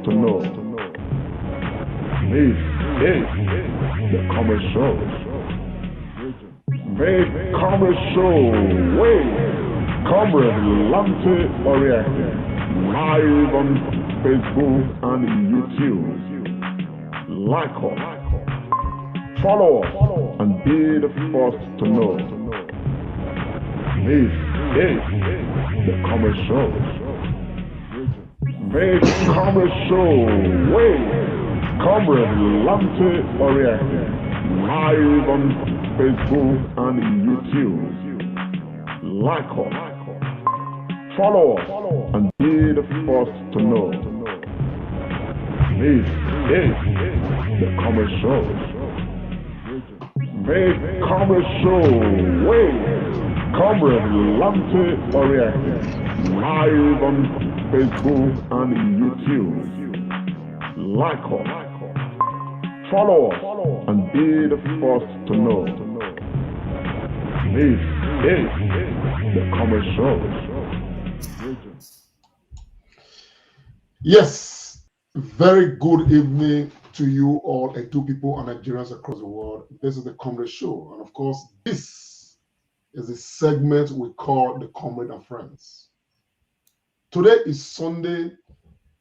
to know. This is the Comrade Show. Make Comrade Show with Comrade Lante Oriente live on Facebook and YouTube. Like us, follow us, and be the first to know. This is the Comrade Show. Make Comrade Show with Comrade Lante Oriente live on Facebook and YouTube. Like us, follow us, and be the first to know. This is the Comrade Show. Make Comrade Show with Comrade Lante Oriente live on Facebook and YouTube. Like us, follow us, and be the first to know. This is the Comrade Show. Yes, very good evening to you all, and to people and Nigerians across the world. This is the Comrade Show, and of course, this is a segment we call the Comrade and Friends. Today is Sunday,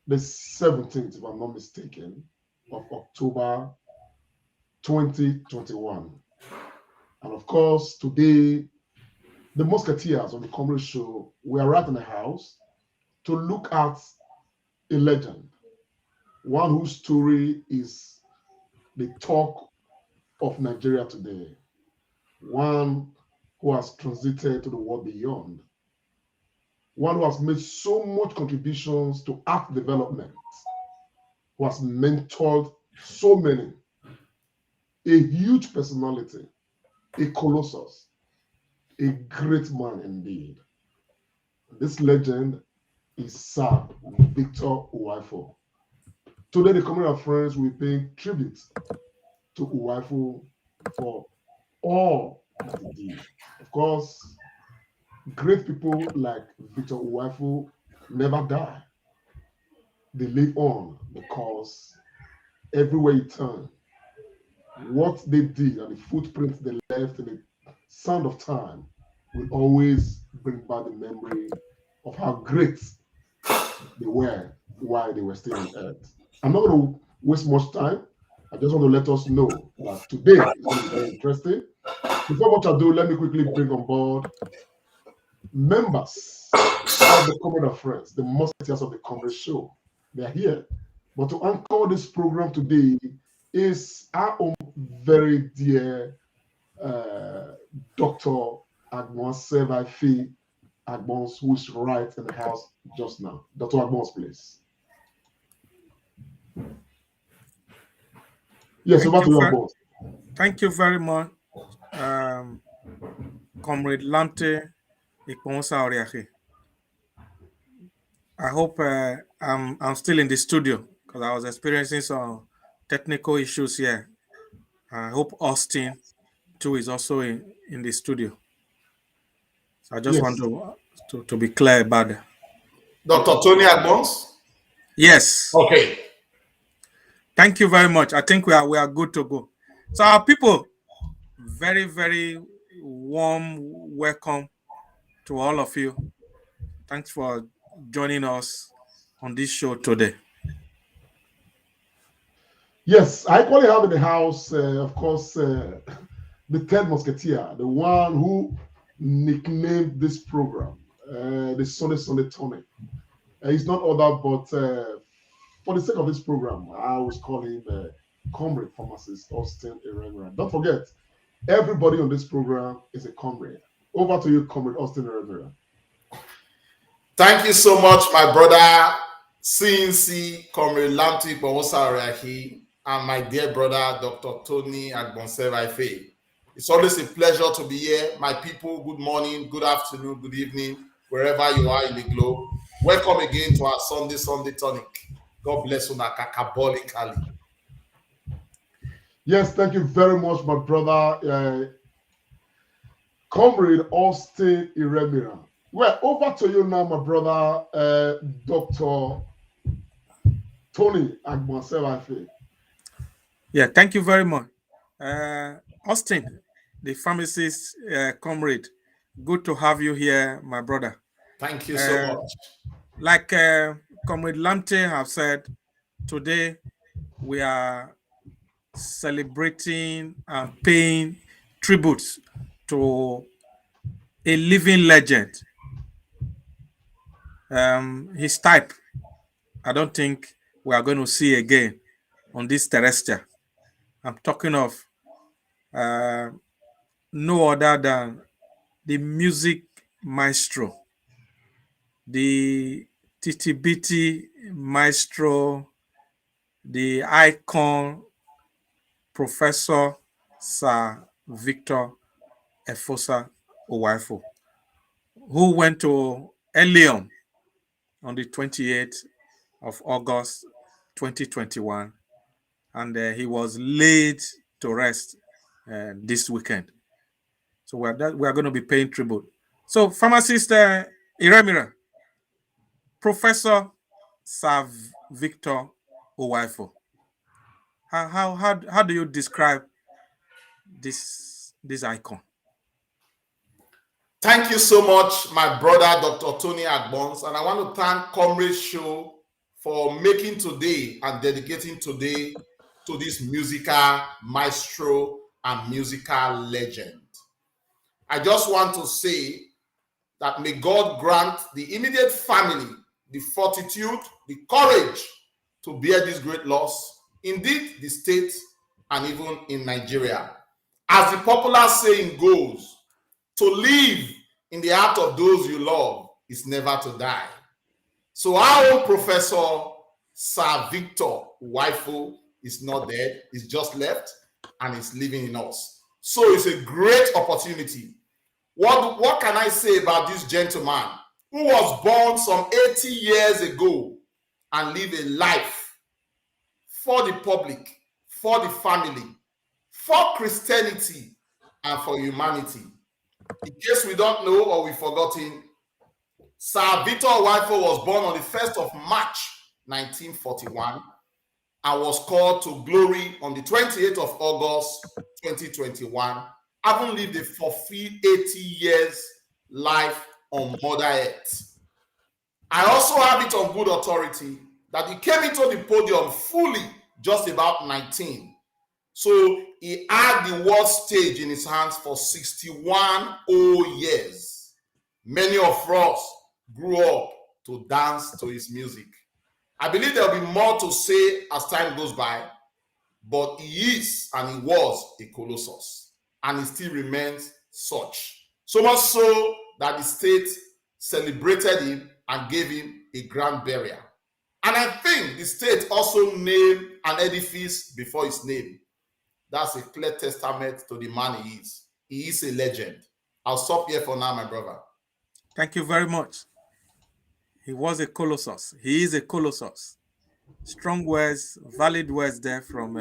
the 17th, if I'm not mistaken, of October 2021. And of course, today, the Musketeers of the Comrade Show, we are right in the house to look at a legend, one whose story is the talk of Nigeria today, one who has transited to the world beyond, one who has made so much contributions to art development, who has mentored so many, a huge personality, a colossus, a great man indeed. This legend is Sir Victor Uwaifo. Today, the Comrade and Friends will pay tribute to Uwaifo for all that he did. Of course, great people like Victor Uwaifo never die. They live on because everywhere you turn, what they did and the footprints they left in the sand of time will always bring back the memory of how great they were while they were still on earth. I'm not going to waste much time. I just want to let us know that today is going to be very interesting. Before much ado, let me quickly bring on board members of the Comrade and Friends, the Musketeers of the Comrade Show. They are here. But to anchor this program today is our own very dear Dr. Agbons Uwaifo Agbons, who is right in the house just now. Dr. Agbons, please. Yes, over to you, Agbons. Thank you very much, Comrade Lante Efosa Oriente. I hope I'm still in the studio because I was experiencing some technical issues here. I hope Austin too is also in the studio. So I just want to be clear about that. Dr. Tony Agbons? Yes. Okay. Thank you very much. I think we are good to go. So our people, very, very warm welcome to all of you. Thanks for joining us on this show today. Yes, I equally have in the house, of course, the third musketeer, the one who nicknamed this program, the Sunday Tony. He's not other, but for the sake of this program, I always call him Comrade Pharmacist Austin Iremira. Don't forget, everybody on this program is a comrade. Over to you, Comrade Austin Iremira. Thank you so much, my brother, CNC, Comrade Lante Efosa Oriente, and my dear brother, Dr. Tony Agbons Uwaifo. It's always a pleasure to be here. My people, good morning, good afternoon, good evening, wherever you are in the globe. Welcome again to our Sunday Tonic. God bless you, Kakabolically. Yes, thank you very much, my brother, Comrade Austin Iremira. Well, over to you now, my brother, Dr. Tony Agbonsewafe. Yeah, thank you very much. Austin, the pharmacist comrade, good to have you here, my brother. Thank you so much. Like Comrade Lamte have said, today we are celebrating and paying tributes to a living legend. His type, I don't think we are going to see again on this terrestrial. I'm talking of no other than the music maestro, the titibiti maestro, the icon Professor Sir Victor Efosa Uwaifo, who went to Elion on the 28th of August 2021, and he was laid to rest this weekend. So we are going to be paying tribute. So, pharmacist Iremira, Professor Sir Victor Uwaifo, how do you describe this icon? Thank you so much, my brother, Dr. Tony Agbons. And I want to thank Comrade Show for making today and dedicating today to this musical maestro and musical legend. I just want to say that may God grant the immediate family the fortitude, the courage to bear this great loss, indeed the state and even in Nigeria. As the popular saying goes, to live in the heart of those you love is never to die. So our own Professor Sir Victor Uwaifo is not dead, he's just left and is living in us. So it's a great opportunity. What can I say about this gentleman who was born some 80 years ago and lived a life for the public, for the family, for Christianity, and for humanity? In case we don't know or we've forgotten, Sir Victor Uwaifo was born on the 1st of March 1941 and was called to glory on the 28th of August 2021, having lived a fulfilled 80 years life on Mother Earth. I also have it on good authority that he came into the podium fully just about 19. So he had the world stage in his hands for 61 whole years. Many of us grew up to dance to his music. I believe there'll be more to say as time goes by, but he is and he was a colossus, and he still remains such. So much so that the state celebrated him and gave him a grand burial. And I think the state also named an edifice before his name. That's a clear testament to the man he is. He is a legend. I'll stop here for now, my brother. Thank you very much. He was a colossus. He is a colossus. Strong words, valid words there from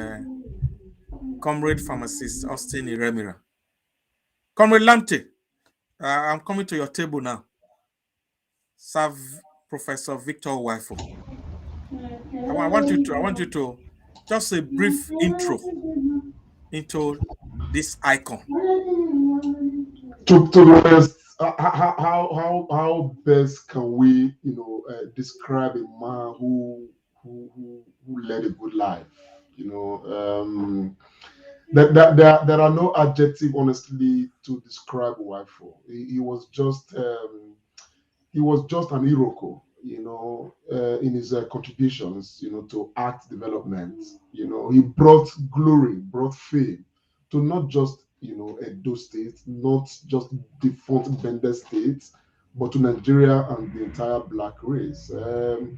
Comrade Pharmacist Austin Iremira. Comrade Lamte, I'm coming to your table now. Serve Professor Victor Uwaifo. I want you to just a brief intro into this icon. To the rest, how best can we describe a man who led a good life? There are no adjective honestly to describe Uwaifo. He was just an Iroko, in his contributions, to art development. He brought glory, brought fame to not just Edo State, not just defunct Bender State, but to Nigeria and the entire black race. And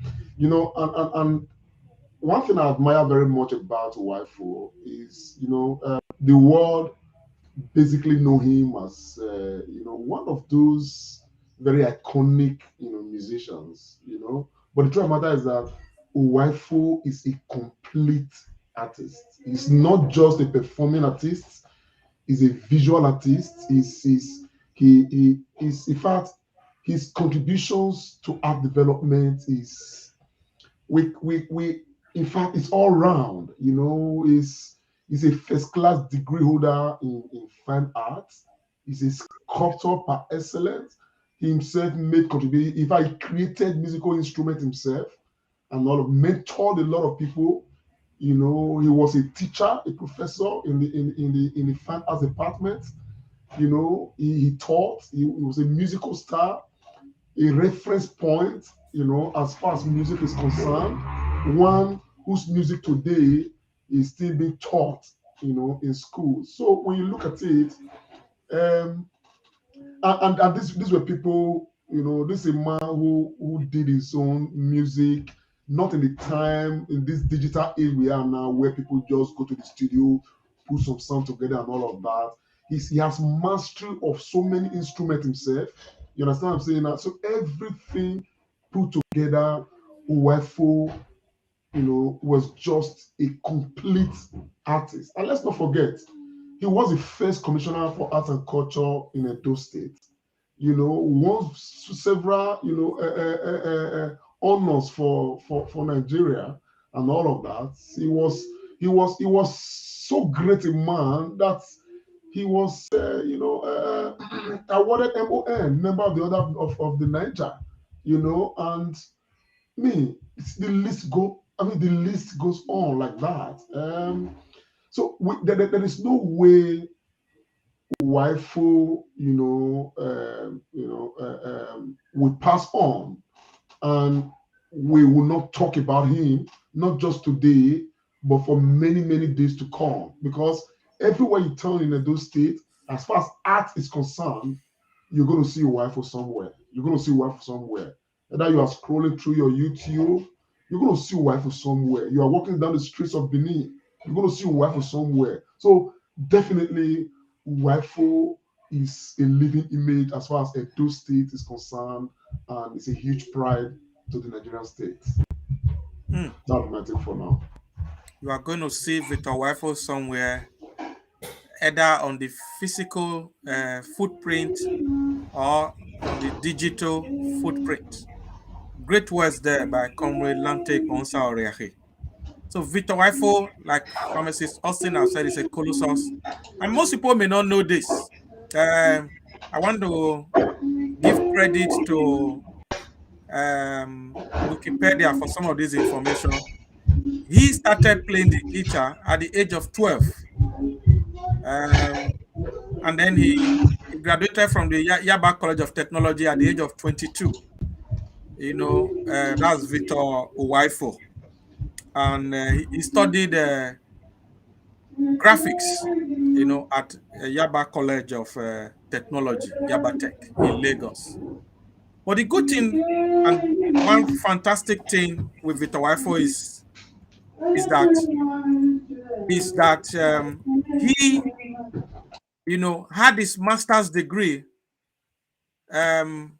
one thing I admire very much about Uwaifo is, the world basically know him as, one of those very iconic, musicians, But the truth of the matter is that Uwaifo is a complete artist. He's not just a performing artist. He's a visual artist. In fact, his contributions to art development is, we in fact, it's all round. You know, he's a first-class degree holder in fine arts. He's a sculptor par excellence. He himself made contribution. In fact, he created musical instruments himself and all of mentored a lot of people. You know, he was a teacher, a professor in the fine arts department. You know, he taught. He was a musical star, a reference point. You know, as far as music is concerned, one whose music today is still being taught. You know, in schools. So when you look at it, and these were people. You know, this is a man who did his own music, not in the time in this digital age we are now, where people just go to the studio, put some sound together and all of that. He has mastery of so many instruments himself. You understand what I'm saying? Now, so everything put together, Uwaifo, you know, was just a complete artist. And let's not forget, he was the first commissioner for arts and culture in Edo State. You know, won several, you know, honors for Nigeria and all of that. He was so great a man that he was, you know, awarded MON, member of the order of the Niger. You know, and the list goes on like that. So there is no way Uwaifo, will pass on, and we will not talk about him, not just today, but for many, many days to come. Because everywhere you turn in Edo State, as far as art is concerned, you're going to see Uwaifo somewhere. You're going to see Uwaifo somewhere. Either you are scrolling through your YouTube, you're going to see Uwaifo somewhere. You are walking down the streets of Benin, you're going to see Uwaifo somewhere. So definitely, Uwaifo is a living image as far as Edo State is concerned, and it's a huge pride to the Nigerian state. That's my take for now. You are going to see Victor Uwaifo somewhere, either on the physical footprint or on the digital footprint. Great words there by Comrade Lante Ponsa Oriahi. So Victor Uwaifo, like Pharmacist Austin has said, is a colossus. And most people may not know this. I want to give credit to Wikipedia for some of this information. He started playing the guitar at the age of 12. And then he graduated from the Yaba College of Technology at the age of 22. You know, that's Victor Uwaifo. And he studied graphics, you know, at Yaba College of Technology, Yaba Tech in Lagos. But the good thing, and one fantastic thing with Victor Uwaifo is that he, you know, had his master's degree from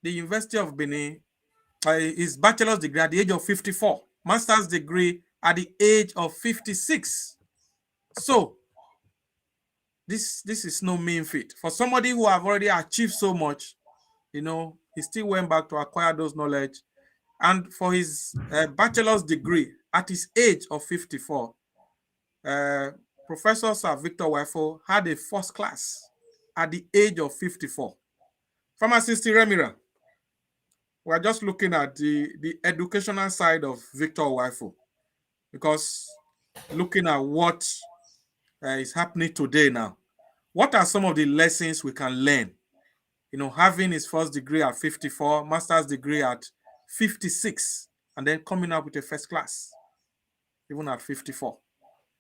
the University of Benin, his bachelor's degree at the age of 54, master's degree at the age of 56. So this is no mean feat. For somebody who have already achieved so much, you know, he still went back to acquire those knowledge. And for his bachelor's degree at his age of 54, Professor Sir Victor Uwaifo had a first class at the age of 54. Pharmacist Remira, we're just looking at the educational side of Victor Uwaifo, because looking at what is happening today now, what are some of the lessons we can learn? You know, having his first degree at 54, master's degree at 56, and then coming up with a first class, even at 54.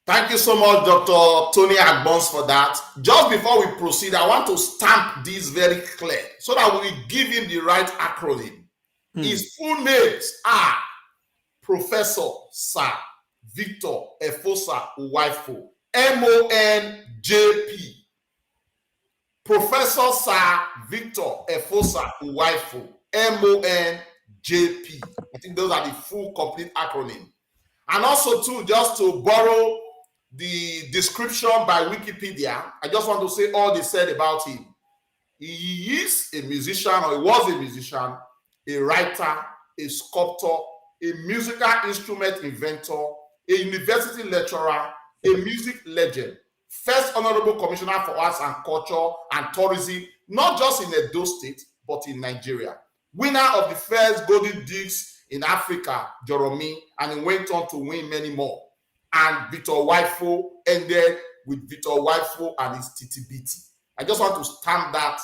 Thank you so much, Dr. Tony Agbons, for that. Just before we proceed, I want to stamp this very clear so that we give him the right acronym. His full names are Professor Sir Victor Efosa Uwaifo, MONJP. Professor Sir Victor Efosa Uwaifo, MONJP. I think those are the full complete acronym. And also, too, just to borrow the description by Wikipedia, I just want to say all they said about him. He is a musician, or he was a musician, a writer, a sculptor, a musical instrument inventor, a university lecturer, a music legend, first Honorable Commissioner for Arts and Culture and Tourism, not just in Edo State, but in Nigeria. Winner of the first Golden Disc in Africa, Joromi, and he went on to win many more. And Victor Uwaifo ended with Victor Uwaifo and his TTBT. I just want to stamp that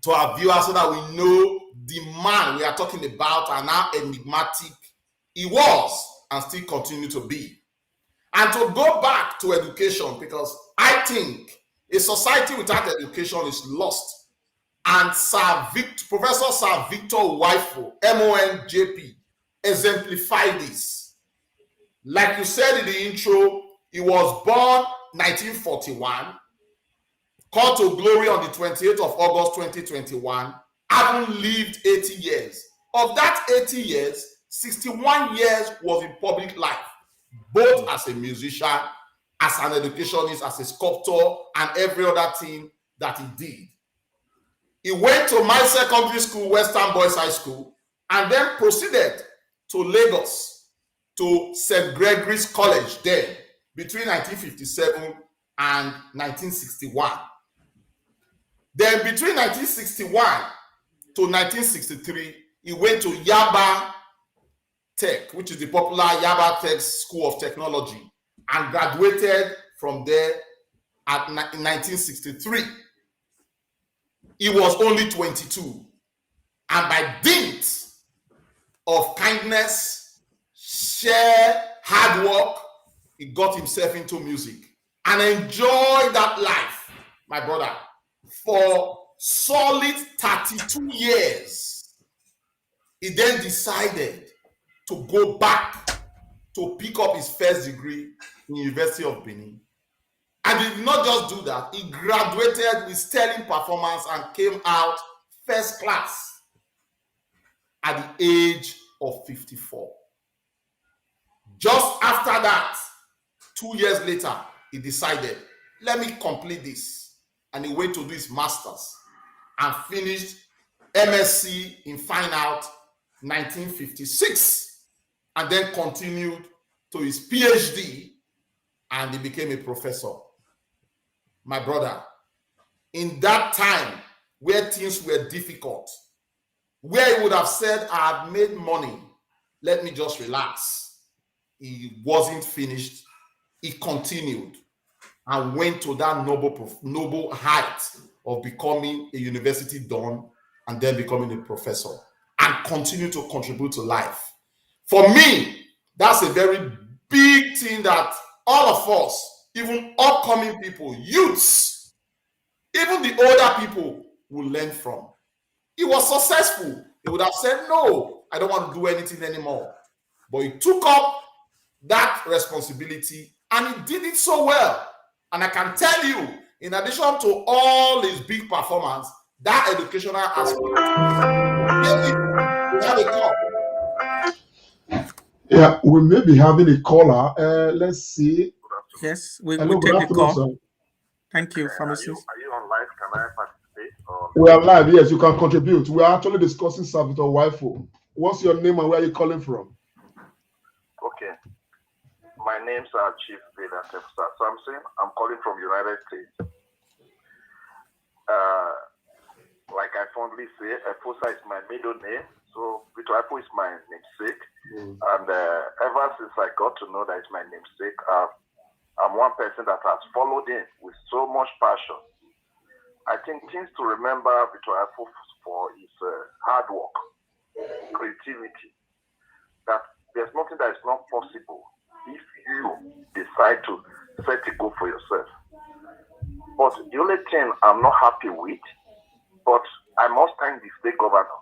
to our viewers so that we know the man we are talking about and how enigmatic he was and still continue to be. And to go back to education, because I think a society without education is lost. And Professor Sir Victor Uwaifo, MON-JP, exemplified this. Like you said in the intro, he was born 1941, called to glory on the 28th of August 2021, having lived 80 years. Of that 80 years, 61 years was in public life, both as a musician, as an educationist, as a sculptor, and every other thing that he did. He went to my secondary school, Western Boys High School, and then proceeded to Lagos, to St. Gregory's College there, between 1957 and 1961. Then between 1961 to 1963, he went to Yaba Tech, which is the popular Yaba Tech School of Technology, and graduated from there in 1963. He was only 22. And by dint of kindness, sheer hard work, he got himself into music and enjoyed that life, my brother, for solid 32 years. He then decided to go back to pick up his first degree in the University of Benin. And he did not just do that, he graduated with sterling performance and came out first class at the age of 54. Just after that, 2 years later, he decided, let me complete this. And he went to do his master's and finished MSc in Fine Art 1956, and then continued to his PhD, and he became a professor. My brother, in that time where things were difficult, where he would have said, I have made money, let me just relax, he wasn't finished. He continued and went to that noble height of becoming a university don and then becoming a professor and continue to contribute to life. For me, that's a very big thing that all of us, even upcoming people, youths, even the older people will learn from. He was successful. He would have said, no, I don't want to do anything anymore. But he took up that responsibility and he did it so well. And I can tell you, in addition to all his big performance, that educational aspect, we have a call. Yeah, we may be having a caller. Let's see. Yes, we Hello, take the call. Sir. Thank you, pharmacist. Are you on live? Can I participate? We are live. Yes, you can contribute. We are actually discussing Sir Victor Uwaifo. What's your name and where are you calling from? Okay. My name's Chief Veda Efosa Samson. I'm calling from United States. Like I fondly say, Efosa is my middle name. So Victor Uwaifo is my namesake. And ever since I got to know that it's my namesake, I'm one person that has followed him with so much passion. I think things to remember Victor Uwaifo for is hard work, creativity. That there's nothing that is not possible if you decide to set a goal for yourself. But the only thing I'm not happy with, but I must thank the state governor,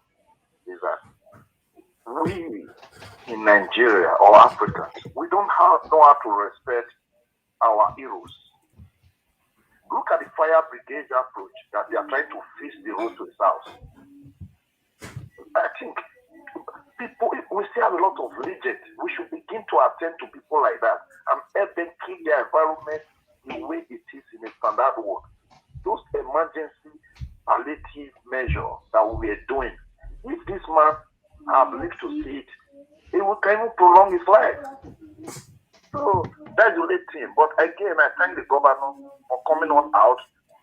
is that we in Nigeria or Africans, we don't know how to respect our heroes. Look at the fire brigade approach that they are trying to fix the road to the south. I think people, we still have a lot of legends. We should begin to attend to people like that and help them keep their environment the way it is in a standard world. Those emergency palliative measures that we are doing, if this man have lived to see it, it will kind of prolong his life. So that's the only thing. But again, I thank the governor for coming on out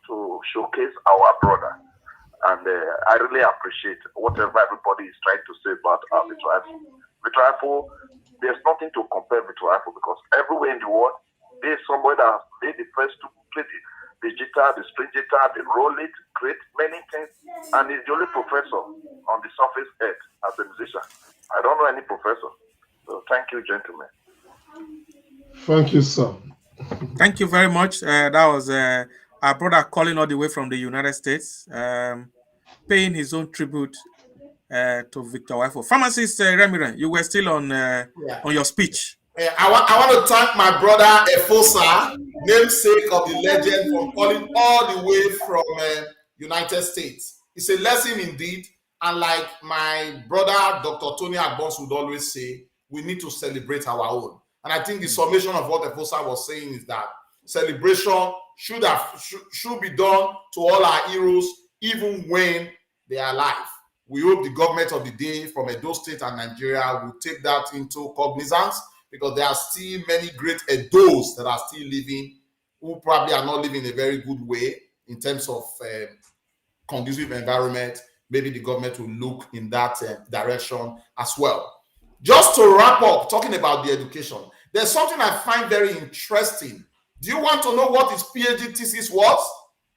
to showcase our brother. And I really appreciate whatever everybody is trying to say about Uwaifo. Uwaifo, there's nothing to compare with Uwaifo because everywhere in the world, there's somebody that they the first to play the guitar, the string guitar, they roll it, create many things, and he's the only professor on the surface earth as a musician. I don't know any professor. So thank you, gentlemen. Thank you, sir. Thank you very much. That was our brother calling all the way from the United States, paying his own tribute to Victor Uwaifo. Pharmacist Remiran, you were still on your speech. I want to thank my brother Efosa, namesake of the legend, for calling all the way from United States. It's a lesson indeed. And like my brother Dr. Tony Agbons would always say, we need to celebrate our own. And I think the summation of what Efosa was saying is that celebration should be done to all our heroes, even when they are alive. We hope the government of the day from Edo State and Nigeria will take that into cognizance, because there are still many great Edos that are still living, who probably are not living in a very good way in terms of conducive environment. Maybe the government will look in that direction as well. Just to wrap up, talking about the education, there's something I find very interesting. Do you want to know what his PhD thesis was?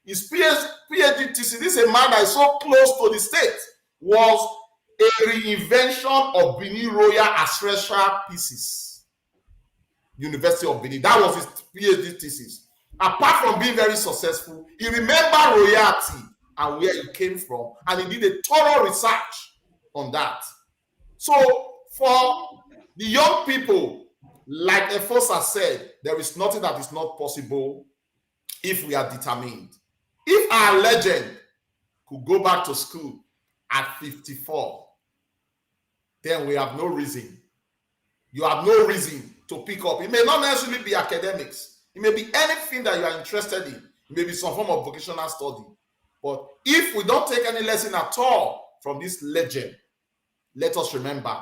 His PhD thesis, this is a man that is so close to the state, was a reinvention of Benin Royal Ancestral Pieces, University of Benin. That was his PhD thesis. Apart from being very successful, he remembered royalty and where it came from, and he did a thorough research on that. So for the young people, like Efosa said, there is nothing that is not possible if we are determined. If our legend could go back to school at 54, then we have no reason. You have no reason to pick up. It may not necessarily be academics. It may be anything that you are interested in. It may be some form of vocational study. But if we don't take any lesson at all from this legend, let us remember,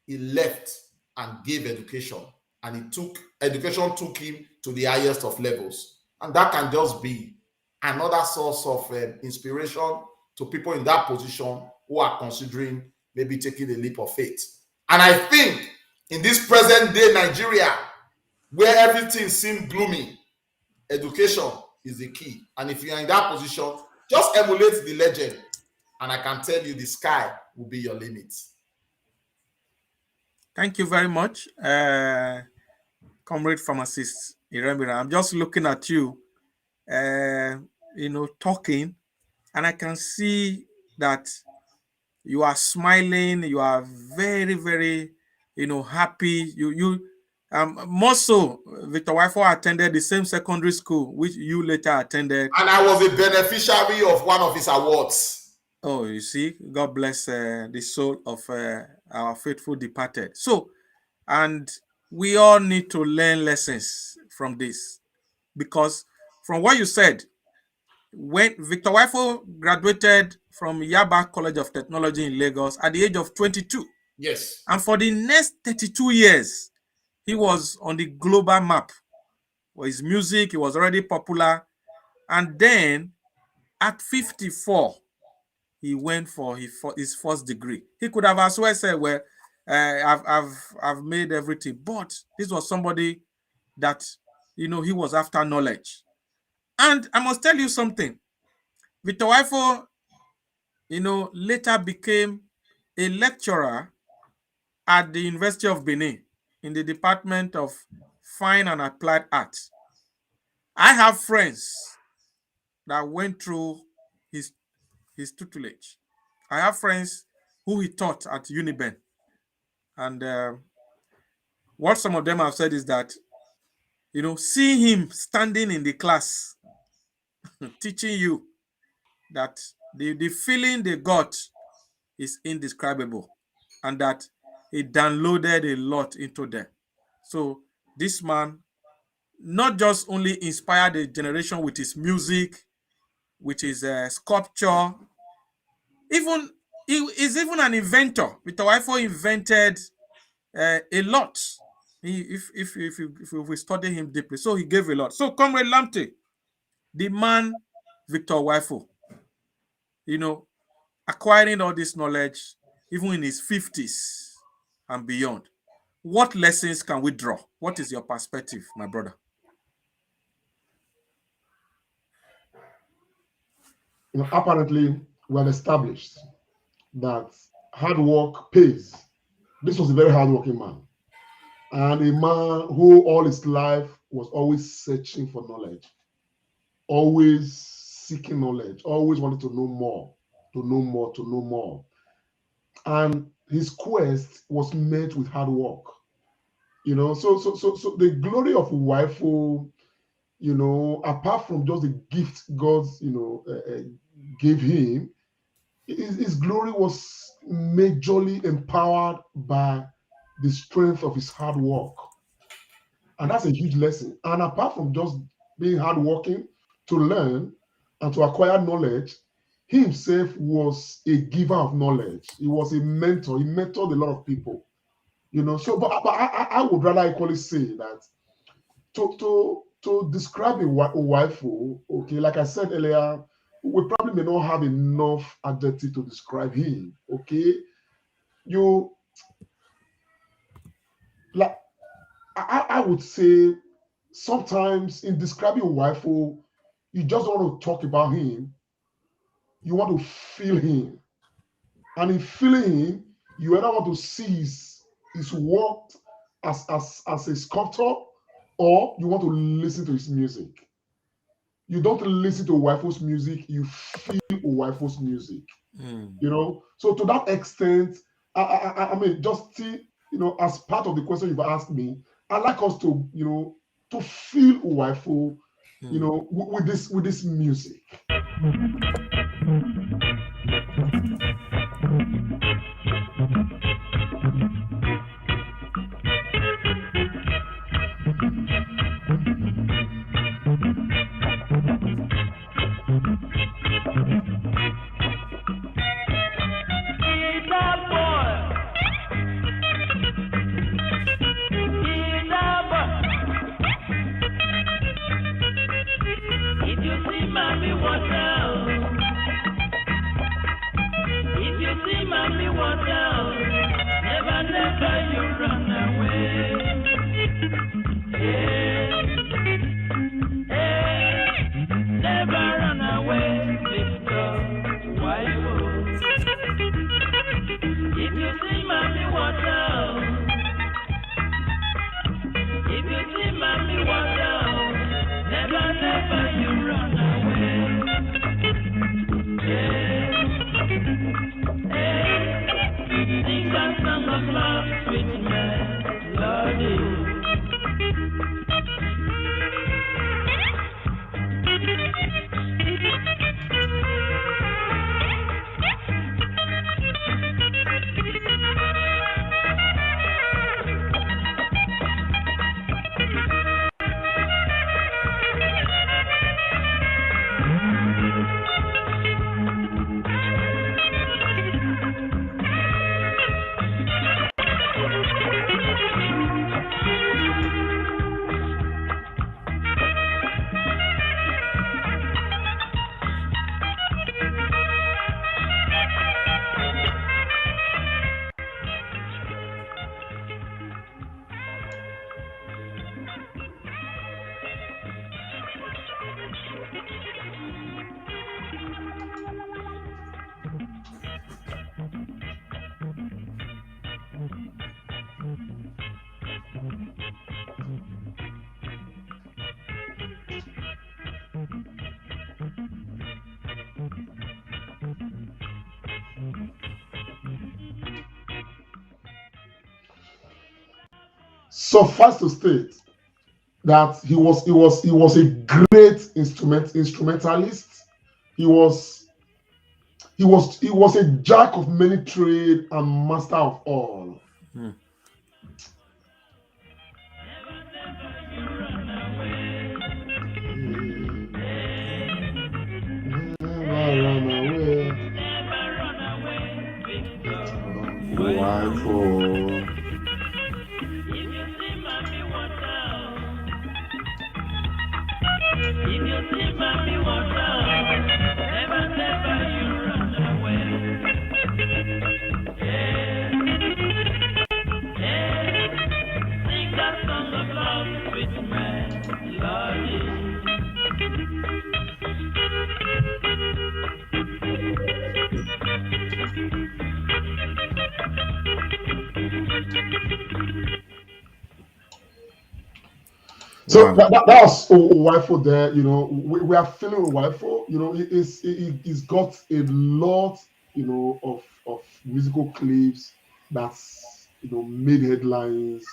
he left and gave education. And education took him to the highest of levels. And that can just be another source of inspiration to people in that position who are considering maybe taking a leap of faith. And I think in this present day Nigeria, where everything seems gloomy, education is the key. And if you are in that position, just emulate the legend, and I can tell you the sky will be your limit. Thank you very much, Comrade Pharmacist Iremira. I'm just looking at you, talking, and I can see that you are smiling. You are very, very, happy. More so, Victor Uwaifo attended the same secondary school which you later attended. And I was a beneficiary of one of his awards. Oh, you see, God bless the soul of our faithful departed. So, and we all need to learn lessons from this, because from what you said, when Victor Uwaifo graduated from Yaba College of Technology in Lagos at the age of 22. Yes. And for the next 32 years, he was on the global map. For his music, he was already popular. And then at 54, he went for his first degree. He could have as well said, well, I've made everything. But this was somebody that, he was after knowledge. And I must tell you something. Victor Uwaifo, later became a lecturer at the University of Benin in the Department of Fine and Applied Arts. I have friends that went through his tutelage. I have friends who he taught at Uniben. And what some of them have said is that, seeing him standing in the class, teaching you, that the feeling they got is indescribable, and that he downloaded a lot into them. So this man not just only inspired a generation with his music, with his sculpture, he is even an inventor. Victor Uwaifo invented a lot. If we study him deeply, so he gave a lot. So, Comrade Lamptey, the man Victor Uwaifo, acquiring all this knowledge, even in his 50s and beyond, what lessons can we draw? What is your perspective, my brother? Apparently, we have established that hard work pays. This was a very hardworking man, and a man who all his life was always searching for knowledge, always seeking knowledge, always wanted to know more, to know more, to know more. And his quest was met with hard work. So the glory of Uwaifo, apart from just the gift God, gave him, his glory was majorly empowered by the strength of his hard work. And that's a huge lesson. And apart from just being hardworking to learn and to acquire knowledge, he himself was a giver of knowledge. He was a mentor. He mentored a lot of people. But I would rather equally say that to describe Uwaifo, okay, like I said earlier, we probably may not have enough adjective to describe him. Okay, I would say sometimes in describing Uwaifo, you just don't want to talk about him. You want to feel him, and in feeling him, you either want to see his work as a sculptor, or you want to listen to his music. You don't listen to Uwaifo's music, you feel Uwaifo's music. So to that extent, I mean, just as part of the question you've asked me, I'd like us to to feel Uwaifo with this music. Suffice to state that he was a great instrumentalist. He was a jack of many trades and master of all. So Wow. that was Uwaifo there. You know, we are feeling Uwaifo. You know, he's got a lot, you know, of musical clips that's, you know, made headlines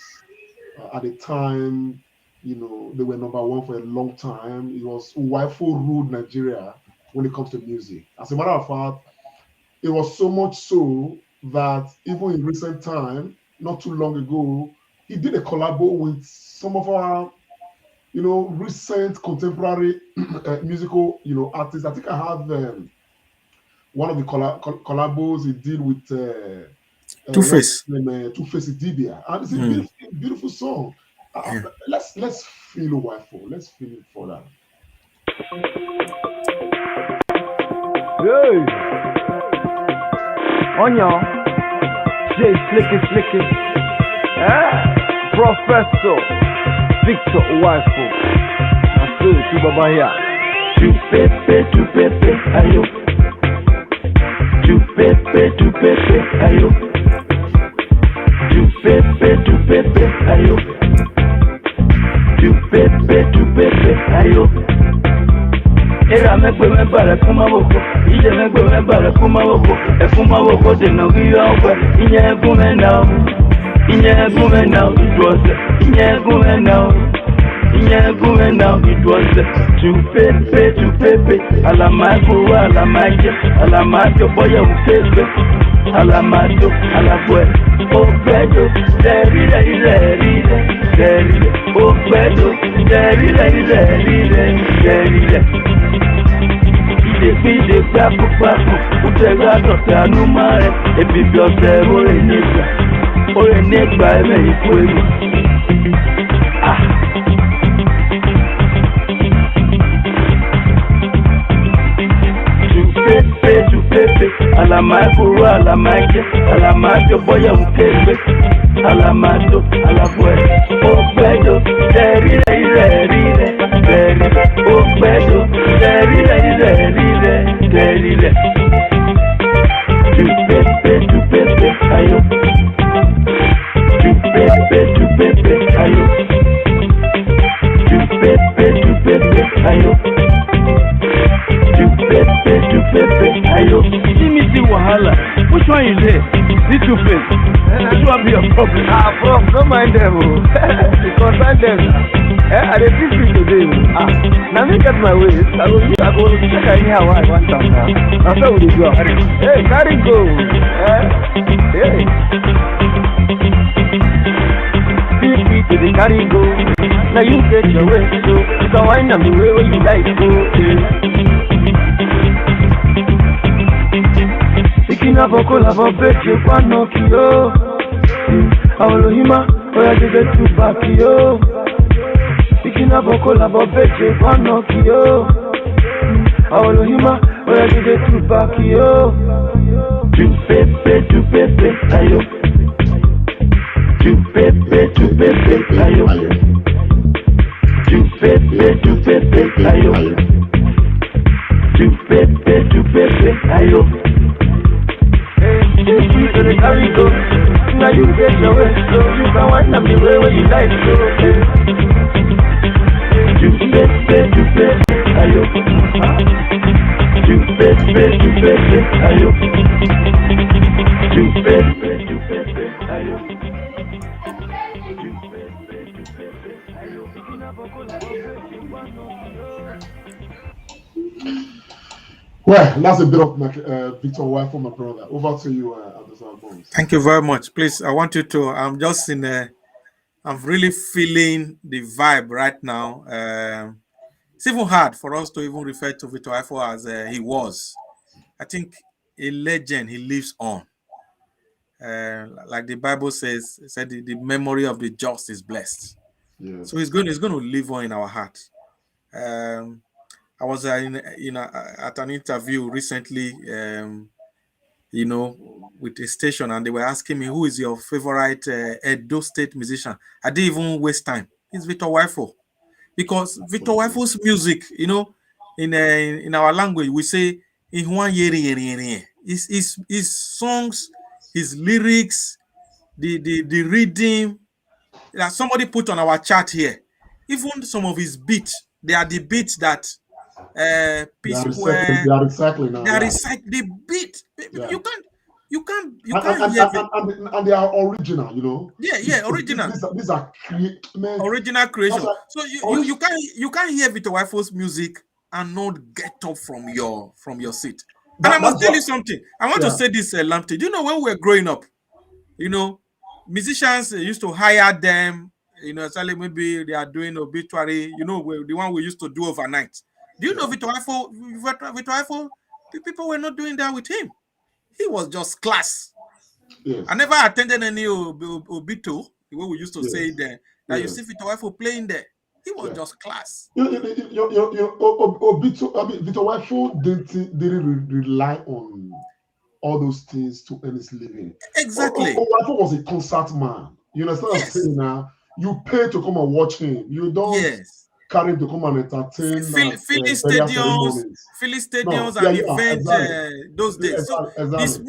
at the time. You know, they were number one for a long time. It was Uwaifo ruled Nigeria when it comes to music. As a matter of fact, it was so much so that even in recent time, not too long ago, he did a collabo with some of our, you know, recent contemporary musical, you know, artists. I think I have one of the collabos he did with what's Two-Face. his name, Two-Face Dibia, and it's a beautiful, beautiful song. Yeah. Let's feel Uwaifo. Let's feel it for that. Hey, Onion, Jay Slicky, Professor Victor Uwaifo, I still to Baba here. Tu pepe, ayo. Tu pepe, ayo. Tu pepe, ayo. Tu pepe, ayo. Era megbe mebare kumaboko, ije megbe mebare kumaboko, efumaboko de no giyowe, inye gume now, it was, inye gume now, it was, tu pepe, alamajo, boya ukebe, alamajo, alabwe, obedo, derire, obedo, derire. Ide papu, utega dote anumare, ebibi ose ore negba eme ikwelu. Tu pepe, alamajo, boya ukebe, alamajo, alabwe, obedo, derire, obedo, derire. Tu pepe, ayo. Tu pepe, ayo. Tu pepe, ayo. Tu pepe, ayo. Give me the wahala. Which one is it? The Two-Face. Which one be your problem? Prof, don't mind them. Concern them. I dey feel free today. Now me get my ways. I go check anyhow I want them now. Now so we dey go. Hey, carry go. Hey. Feel free to the carry go. Now you get your way, so you can wind up the way where you like go. Ikina boko la bobeche kwa Nokia. Awolohima, oya jede tu bakio. Ikina boko la bobeche kwa Nokia. Awolohima, oya jede tu bakio. Tu pepe, ayo. Tu pepe, ayo. Tu pepe, ayo. Tu pepe, ayo. You see to the carry go. Now you get your way, so you can wind up the way where you like to. Tu pepe, ayo. Tu pepe, ayo. Tu pepe, ayo. Well, that's a bit of Victor Uwaifo, my brother. Over to you, Bones. Thank you very much. Please, I want you to. I'm just in I'm really feeling the vibe right now. It's even hard for us to even refer to Victor Uwaifo as he was. I think a legend. He lives on. Like the Bible says, it said the memory of the just is blessed. Yes. So he's going to live on in our heart. I was at an interview recently, with a station, and they were asking me, who is your favorite Edo State musician? I didn't even waste time. It's Victor Uwaifo. Because Victor Uwaifo's music, in our language, we say, his songs, his lyrics, the rhythm, that somebody put on our chat here. even some of his beats, they are the beats that P They Square, are recycling now. they are Yeah. the beat. Yeah. You can't And, hear it. and they are original, you know. Yeah, original. These are man. Original creation. Why, So you can't hear Uwaifo's music and not get up from your seat. And I must tell you something. I want to say this, Lamptey. Do you know when we were growing up, you know, musicians used to hire them, you know, especially maybe they are doing obituary, you know, the one we used to do overnight. Do you know Uwaifo? The people were not doing that with him. He was just class. Yes. I never attended any obito, the way we used to say there. That you see Uwaifo playing there. He was just class. Uwaifo didn't rely on all those things to earn his living. Exactly. Uwaifo was a concert man. You understand what I'm saying now? You pay to come and watch him. You don't carry him to come and entertain. Philly stadiums and events those days. Exactly. So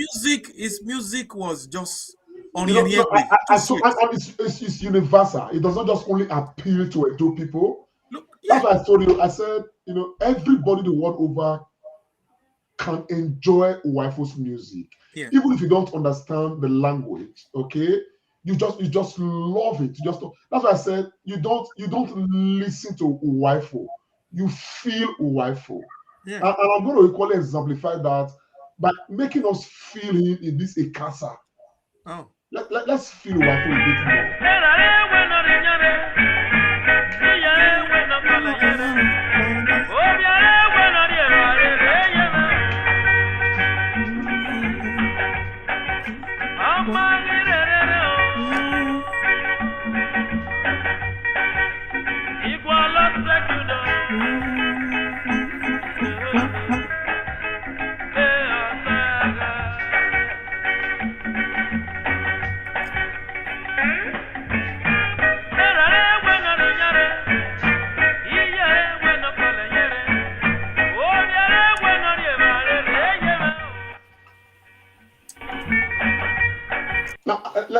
his music was just on it's universal. It does not just only appeal to Edo people. That's why I told you. I said, you know, everybody the world over can enjoy Uwaifo's music, even if you don't understand the language. Okay, you just love it. That's why I said you don't listen to Uwaifo, you feel Uwaifo. And I'm going to equally exemplify that by making us feel him in this Ekasa. Oh. Let's feel Uwaifo a bit more.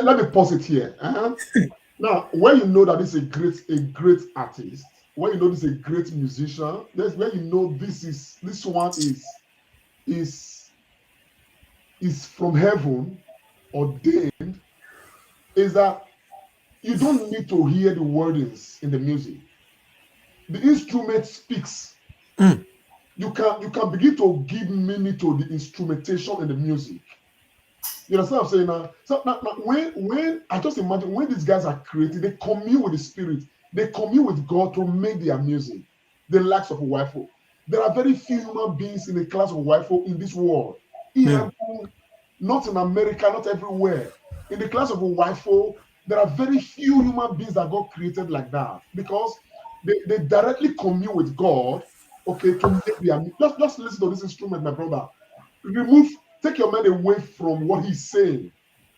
Let me pause it here. Now, when you know that this is a great artist, when you know this is a great musician, that's when you know this one is from heaven, ordained, is that you don't need to hear the wordings in the music. The instrument speaks. You can begin to give meaning to the instrumentation in the music. You understand what I'm saying now? So now when I just imagine when these guys are creating, they commune with the spirit, they commune with God to make their music. The likes of Uwaifo. There are very few human beings in the class of Uwaifo in this world. Not in America, not everywhere. In the class of Uwaifo, there are very few human beings that got created like that because they directly commune with God, okay, to make their music. Just listen to this instrument, my brother. Take your mind away from what he's saying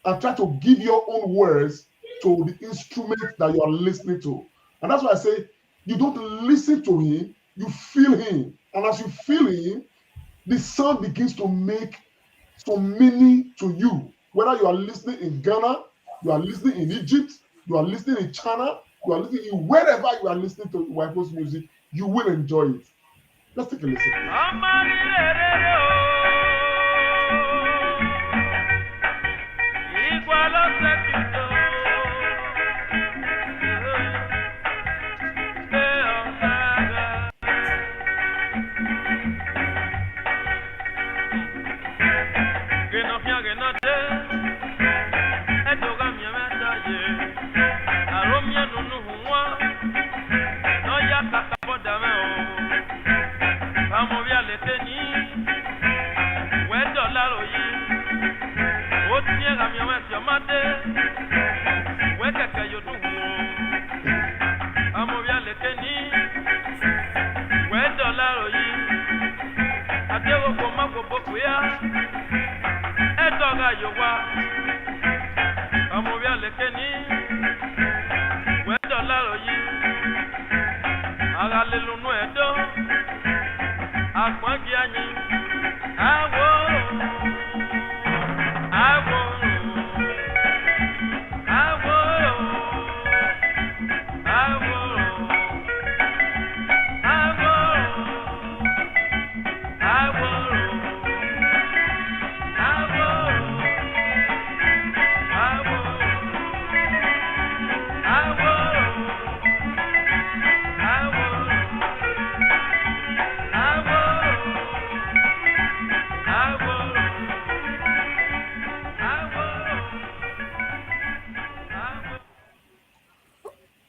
and try to give your own words to the instrument that you are listening to. And that's why I say you don't listen to him, you feel him. And as you feel him, the sound begins to make some meaning to you. Whether you are listening in Ghana, you are listening in Egypt, you are listening in China, you are listening in wherever you are listening to Uwaifo's music, you will enjoy it. Let's take a listen.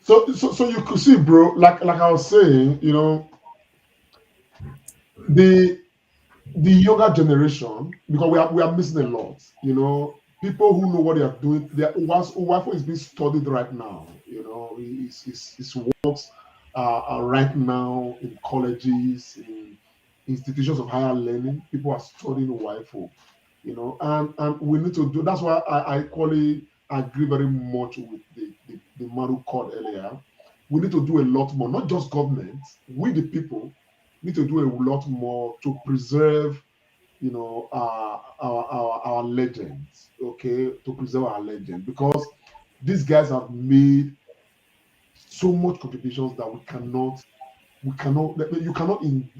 So you could see, bro, like I was saying, you know, the younger generation, because we are missing a lot, you know, people who know what they are doing. Uwaifo is being studied right now, you know, his works are right now in colleges, in institutions of higher learning. People are studying Uwaifo, you know, and we need to do. That's why I equally agree very much with the man who called earlier. We need to do a lot more, not just government. We the people need to do a lot more to preserve, you know, our legends. Okay, to preserve our legends, because these guys have made so much contributions that you cannot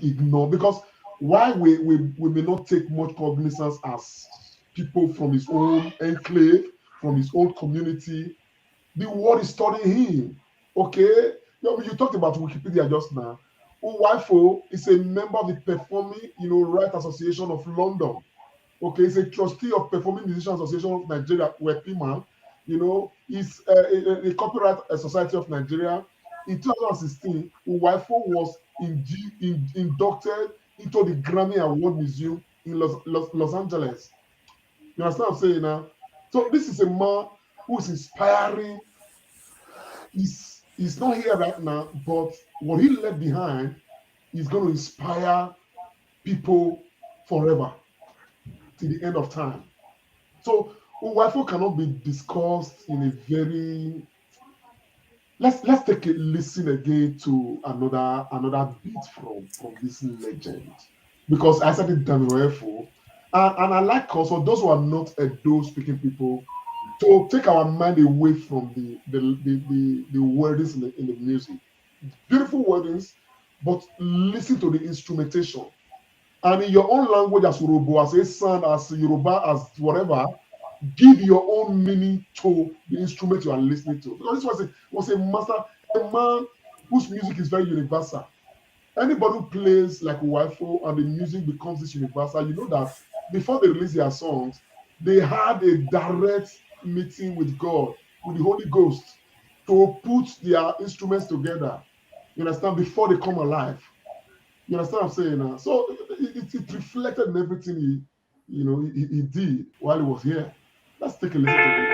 ignore, because why we may not take much cognizance as people from his own enclave, from his own community. The world is studying him. Okay, you talked about Wikipedia just now. Uwaifo is a member of the Performing, you know, Right Association of London. Okay, he's a trustee of Performing Musicians Association of Nigeria, WEPIMA. You know, he's a Copyright Society of Nigeria. In 2016, Uwaifo was inducted into the Grammy Award Museum in Los Angeles. You understand what I'm saying now? So this is a man who is inspiring. He's not here right now, but what he left behind is going to inspire people forever to the end of time. So Uwaifo cannot be discussed in a very. Let's take a listen again to another beat from this legend, because I said it damn Uwaifo, and I like also those who are not Edo speaking people to take our mind away from the wordings in the music. Beautiful wordings, but listen to the instrumentation. And in your own language, as Yoruba, as Esan, as Yoruba, as whatever, give your own meaning to the instrument you are listening to. Because this was a master, a man whose music is very universal. Anybody who plays like Uwaifo and the music becomes this universal, you know that before they release their songs, they had a direct meeting with God, with the Holy Ghost, to put their instruments together. You understand? Before they come alive. You understand what I'm saying now? So it reflected in everything he did while he was here. Let's take a listen to this.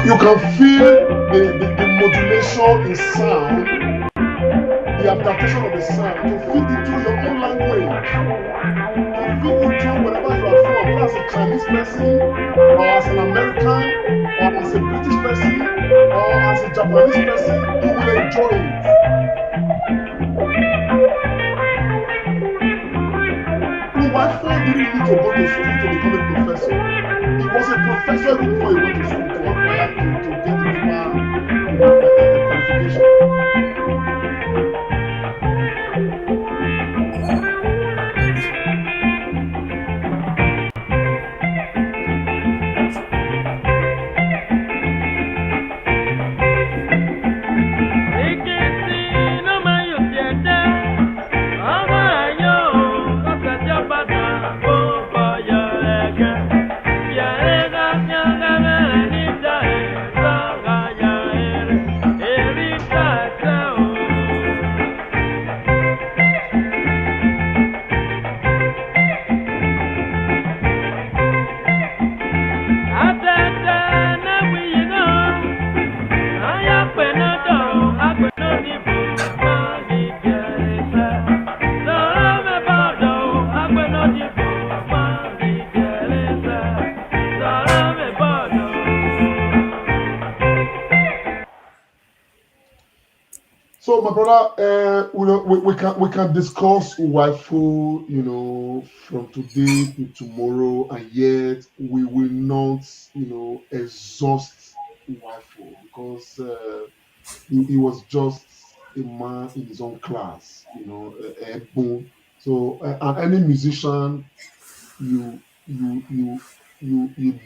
You can feel the modulation in sound, the adaptation of the sound to fit into your own language, to fit into wherever you are from, whether as a Chinese person, or as an American, or as a British person, or as a Japanese person, you will enjoy it. Uwaifo didn't need to go to school to become a professor. He was a professor before he went to school to get the qualification. So, my brother, we can discuss Uwaifo, from today to tomorrow, and yet we will not, exhaust Uwaifo because he was just a man in his own class, a boom. So, and any musician, you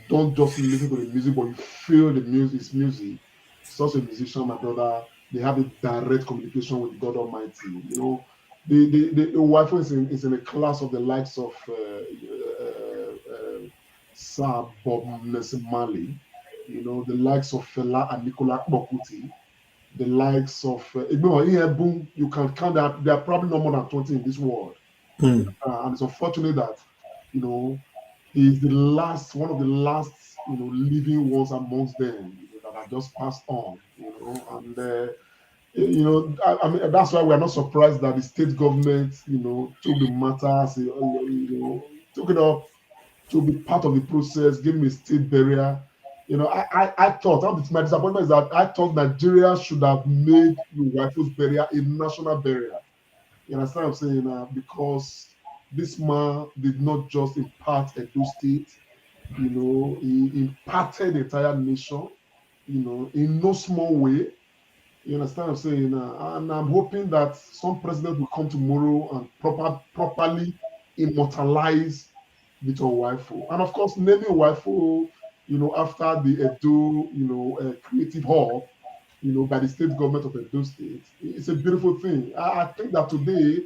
don't just listen to the music, but you feel the music, his music. Such a musician, my brother, they have a direct communication with God Almighty. The wife is in a class of the likes of Sir Bob Mali, the likes of Fela and Nicola Bokuti, the likes of you can count that there are probably no more than 20 in this world. And it's unfortunate that he's the last, one of the last, living ones amongst them that are just passed on, and I mean that's why we are not surprised that the state government, took the matters, took it up to be part of the process, give him a state burial. I thought my disappointment is that I thought Nigeria should have made Uwaifo's burial a national burial. You understand what I'm saying? Because this man did not just impart Edo State, he imparted the entire nation, in no small way. You understand what I'm saying? And I'm hoping that some president will come tomorrow and properly immortalize Victor Uwaifo. And of course, naming Uwaifo, after the Edo, creative hub, by the state government of Edo State, it's a beautiful thing. I think that today,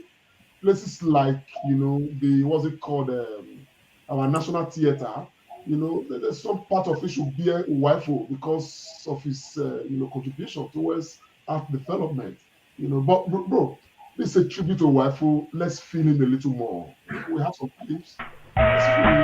places like, what's it called, our National Theatre, there's some part of it should be Uwaifo because of his, contribution towards art development, But bro, this is a tribute to Uwaifo. Let's feel him a little more. We have some clips. Let's feel him.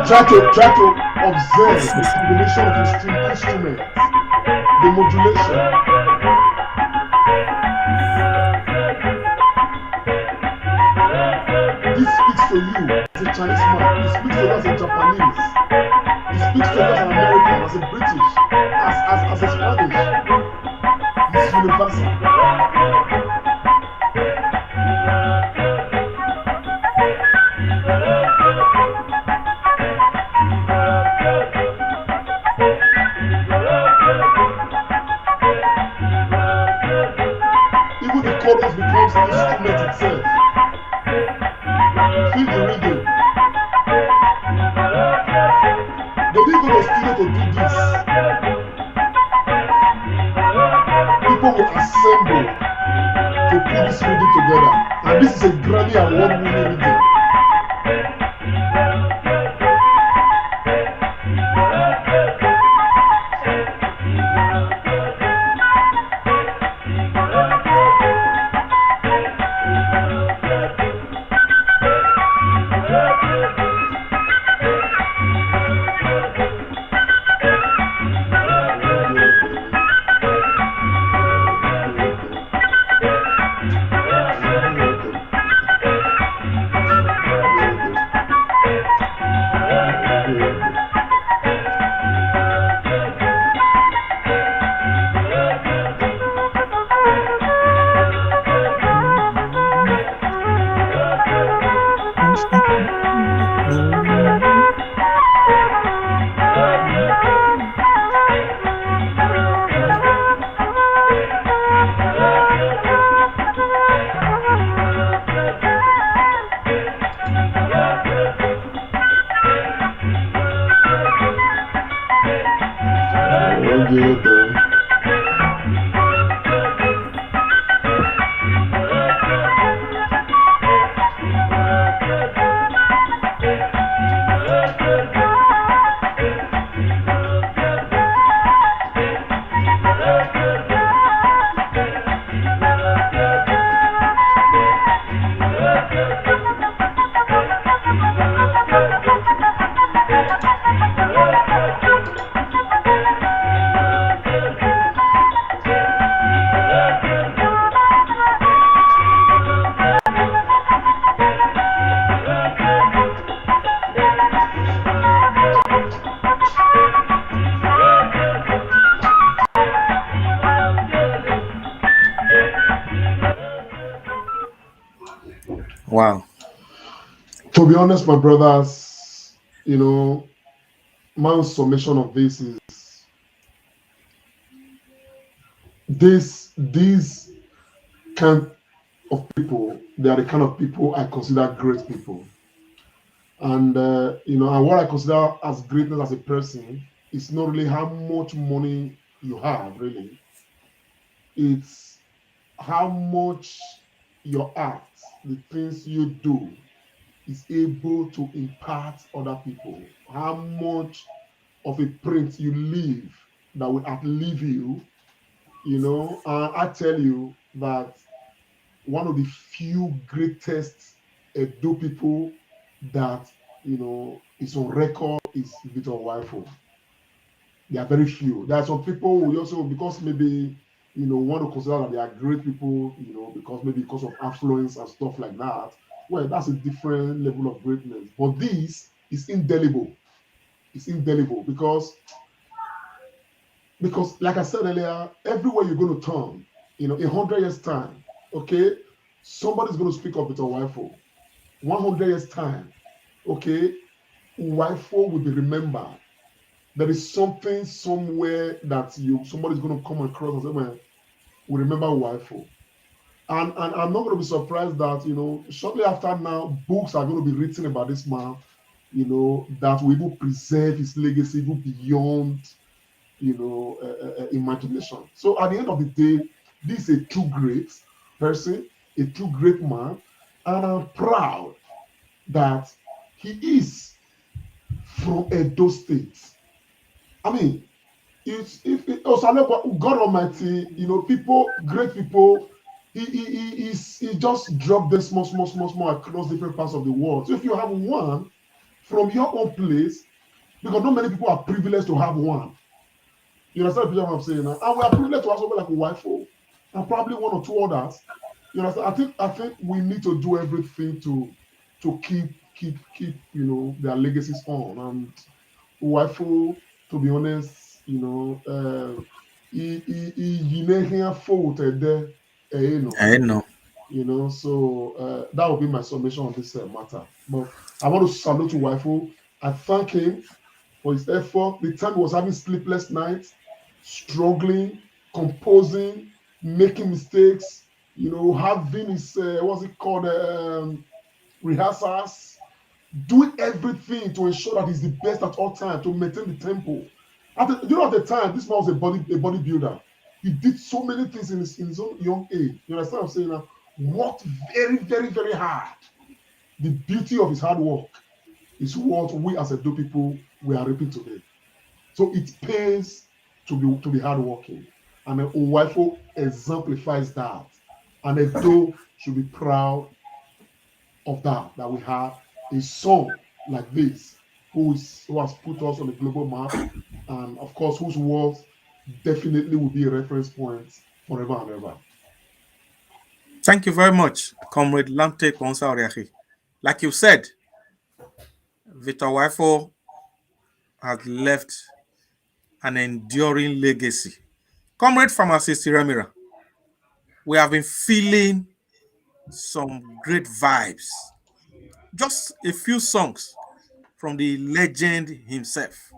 Try to observe the combination of instruments, the modulation. This speaks to you as a Chinese man. It speaks to you as a Japanese. It speaks to you as an American, as a British, as a Spanish. It's universal. Chorus becomes an instrument itself. Feel the rhythm. They didn't go to the studio to do this. People will assemble to put this rhythm together. And this is a Grammy Award-winning rhythm. Wow. To be honest, my brothers, you know, my summation of this is these kind of people, they are the kind of people I consider great people. And and what I consider as greatness as a person is not really how much money you have, really. It's how much your acts, the things you do, is able to impact other people. How much of a print you leave that will outlive you, And I tell you that one of the few greatest Edo people that is on record is Victor Uwaifo. There are very few. There are some people who also, because maybe want to consider that they are great people, because of affluence and stuff like that. Well, that's a different level of greatness. But this is indelible. It's indelible because like I said earlier, everywhere you're going to turn, in 100 years' time, okay, somebody's going to speak up with Uwaifo. 100 years' time, okay, Uwaifo will be remembered. There is something somewhere that somebody's going to come across and say, well, we remember Uwaifo. And I'm not going to be surprised that, shortly after now, books are going to be written about this man, that will even preserve his legacy even beyond, imagination. So at the end of the day, this is a true great person, a true great man, and I'm proud that he is from Edo State. I mean, if God Almighty, people, great people, he just dropped them small across different parts of the world. So if you have one from your own place, because not many people are privileged to have one. You understand what I'm saying now? And we are privileged to have somebody like Uwaifo and probably one or two others. You understand? I think we need to do everything to keep their legacies on. And Uwaifo, to be honest, so that will be my summation on this matter. But I want to salute Uwaifo. I thank him for his effort. The time he was having sleepless nights, struggling, composing, making mistakes, having his what's it called, rehearsals, doing everything to ensure that he's the best at all times, to maintain the tempo. At the time, this man was a bodybuilder. He did so many things in his own young age. You understand what I'm saying now? Worked very, very, very hard. The beauty of his hard work is what we as Edo people we are reaping today. So it pays to be hardworking, and Uwaifo exemplifies that. And Edo should be proud of that we have a son like this who has put us on the global map, and of course whose words definitely will be a reference point forever and ever. Thank you very much, Comrade Lamte Kponsa Oriakhi. Like you said, Victor Uwaifo has left an enduring legacy. Comrade Pharmacist Iremira, we have been feeling some great vibes. Just a few songs from the legend himself,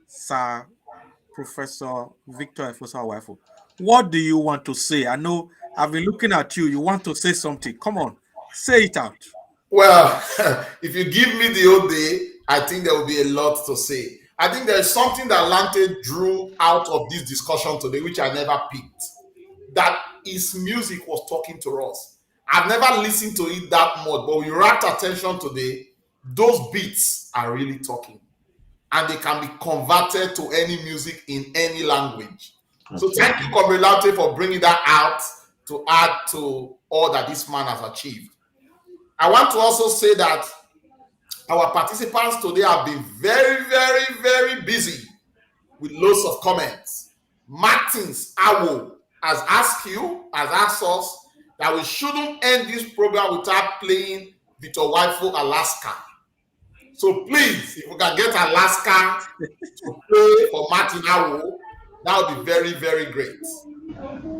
Sir Professor Victor Efosa Uwaifo. What do you want to say? I know I've been looking at you. You want to say something. Come on, say it out. Well, if you give me the whole day, I think there will be a lot to say. I think there's something that Lante drew out of this discussion today, which I never picked. That his music was talking to us. I've never listened to it that much, but when you wrapped attention today, those beats are really talking. And they can be converted to any music in any language. So thank you, Comrade Lante, for bringing that out to add to all that this man has achieved. I want to also say that our participants today have been very, very, very busy with loads of comments. Martins Awo has asked us that we shouldn't end this program without playing Victor Uwaifo Alaska. So please, if we can get Alaska to play for Martin Awo, that would be very, very great.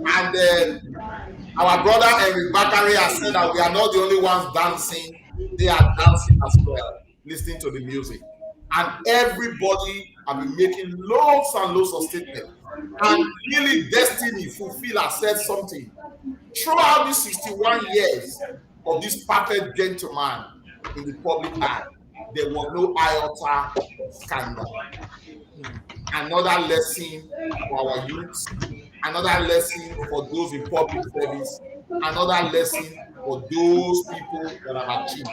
And then Our brother Eric Bakari has said that we are not the only ones dancing. They are dancing as well, listening to the music. And everybody have been making loads and loads of statements. And really, Destiny Fulfill has said something. Throughout these 61 years of this perfect gentleman in the public eye, there was no iota scandal. Another lesson for our youths, another lesson for those in public service, another lesson for those people that have achieved.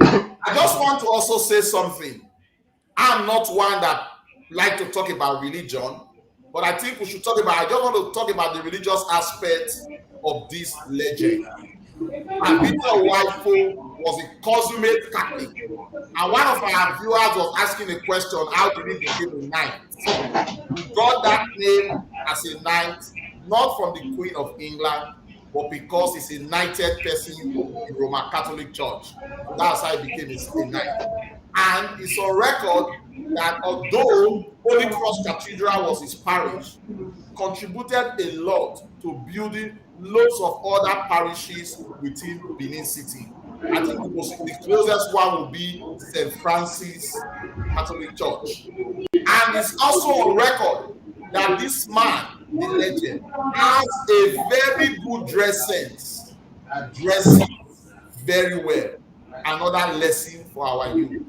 I just want to also say something. I'm not one that like to talk about religion, but I think we should talk about, I just want to talk about the religious aspect of this legend. And Uwaifo was a consummate Catholic. And one of our viewers was asking a question, how did he become a knight? He got that name as a knight, not from the Queen of England, but because he's a knighted person in Roman Catholic Church. So that's how he became a knight. And it's on record that although Holy Cross Cathedral was his parish, contributed a lot to building loads of other parishes within Benin City. I think the closest one would be St. Francis Catholic Church. And it's also on record that this man, the legend, has a very good dress sense, dresses very well. Another lesson for our youth,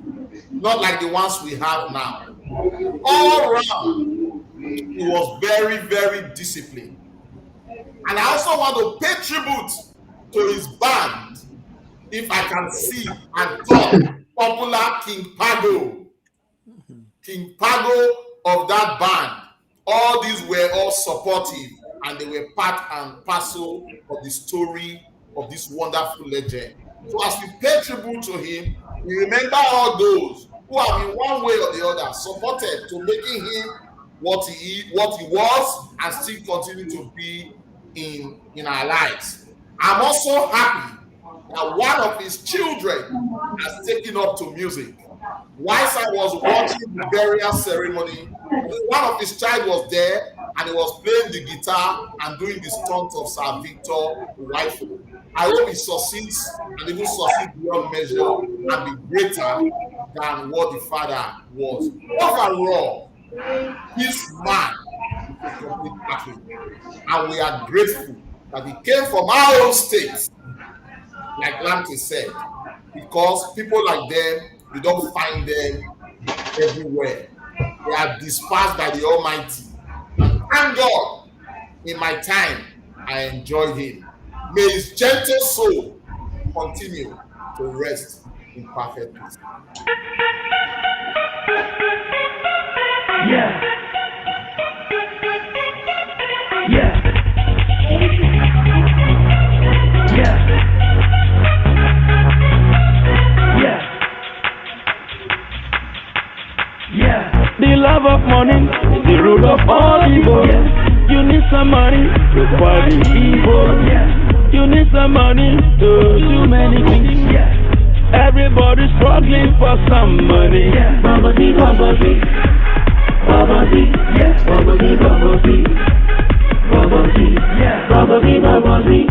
not like the ones we have now. All around, he was very, very disciplined. And I also want to pay tribute to his band, if I can see and talk, popular King Pago. King Pago of that band. All these were all supportive, and they were part and parcel of the story of this wonderful legend. So as we pay tribute to him, we remember all those who have in one way or the other supported to making him what he was and still continue to be in our lives. I'm also happy that one of his children has taken up to music. Whilst I was watching the burial ceremony, one of his child was there and he was playing the guitar and doing the stunt of Sir Victor Uwaifo. I hope he succeeds and even succeeds beyond measure and be greater than what the father was. Overall, this man is a complete Catholic, and we are grateful that he came from our own state, like Lamte said, because people like them, you don't find them everywhere. They are dispersed by the Almighty. And thank God, in my time, I enjoyed him. May his gentle soul continue to rest in perfect peace. Yeah. Yeah. Yeah. Yeah. Yeah. The love of money is the root of all evil. Yeah. You need some money to fight the evil. Yeah. You need some money to do many things. Yeah. Everybody's struggling for some money. Yeah. Bubble-dee, bubble-dee. Bubble-dee, yeah. Bubble-dee, bubble-dee. Bubble-dee, yeah. Bubble-dee, bubble-dee.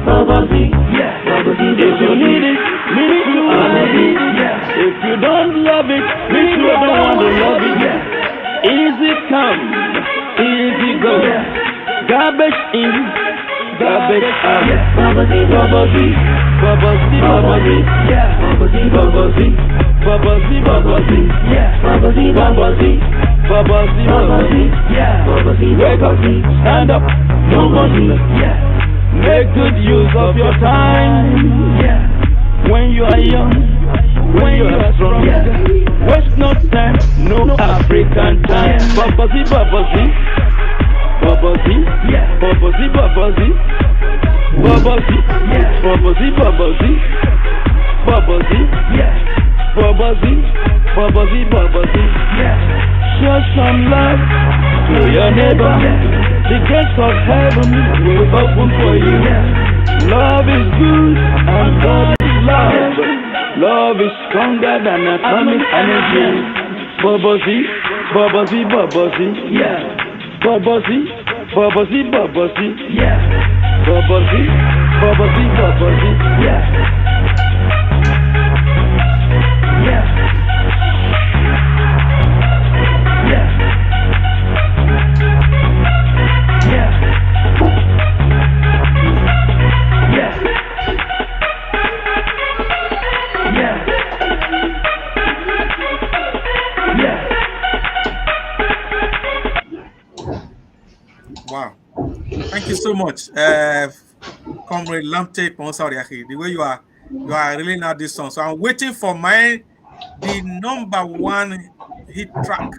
Bubble-dee, yeah. Bubble-dee, if you need it, me too, I need it, yeah. If you don't love it, me too, I don't want to love it, yeah. Easy come, easy go, yeah. Garbage in, garbage out, yeah. Bubble-dee, bubble-dee. Bubble-dee, bubble-dee, yeah. Bubble-dee, bubble-dee. Bubble-dee, bubble-dee, yeah. Bubble-dee, bubble-dee. Bubble-dee, bubble-dee, yeah. Bubble-dee, wake up, stand up, nobody, yeah. Make good use of your time, yeah. When you are young, when you are strong, yeah. Waste no time, no African time. Bubble-dee, bubble-dee. Bubble-dee, yeah. Bubble-dee, bubble-dee. Bubble-dee, yeah. Bubble-dee, bubble-dee. Bubble-dee, yeah. Bubble-dee, bubble-dee, bubble-dee, yeah. Show some love to your neighbor, yeah. The gates of heaven will open for you, yeah. Love is good and God is love. Love is stronger than atomic energy. Bubble-dee, bubble-dee, bubble-dee, yeah. Bubble-dee, bubble-dee, bubble-dee, yeah. Bobosi, Bobosi, Bobosi, yeah. Yeah. Yeah. Yeah. Yeah. Yeah. Yeah. Wow. Thank you so much, Comrade Lamte Ponsariaki. The way you are really now this song. So I'm waiting for the number one hit track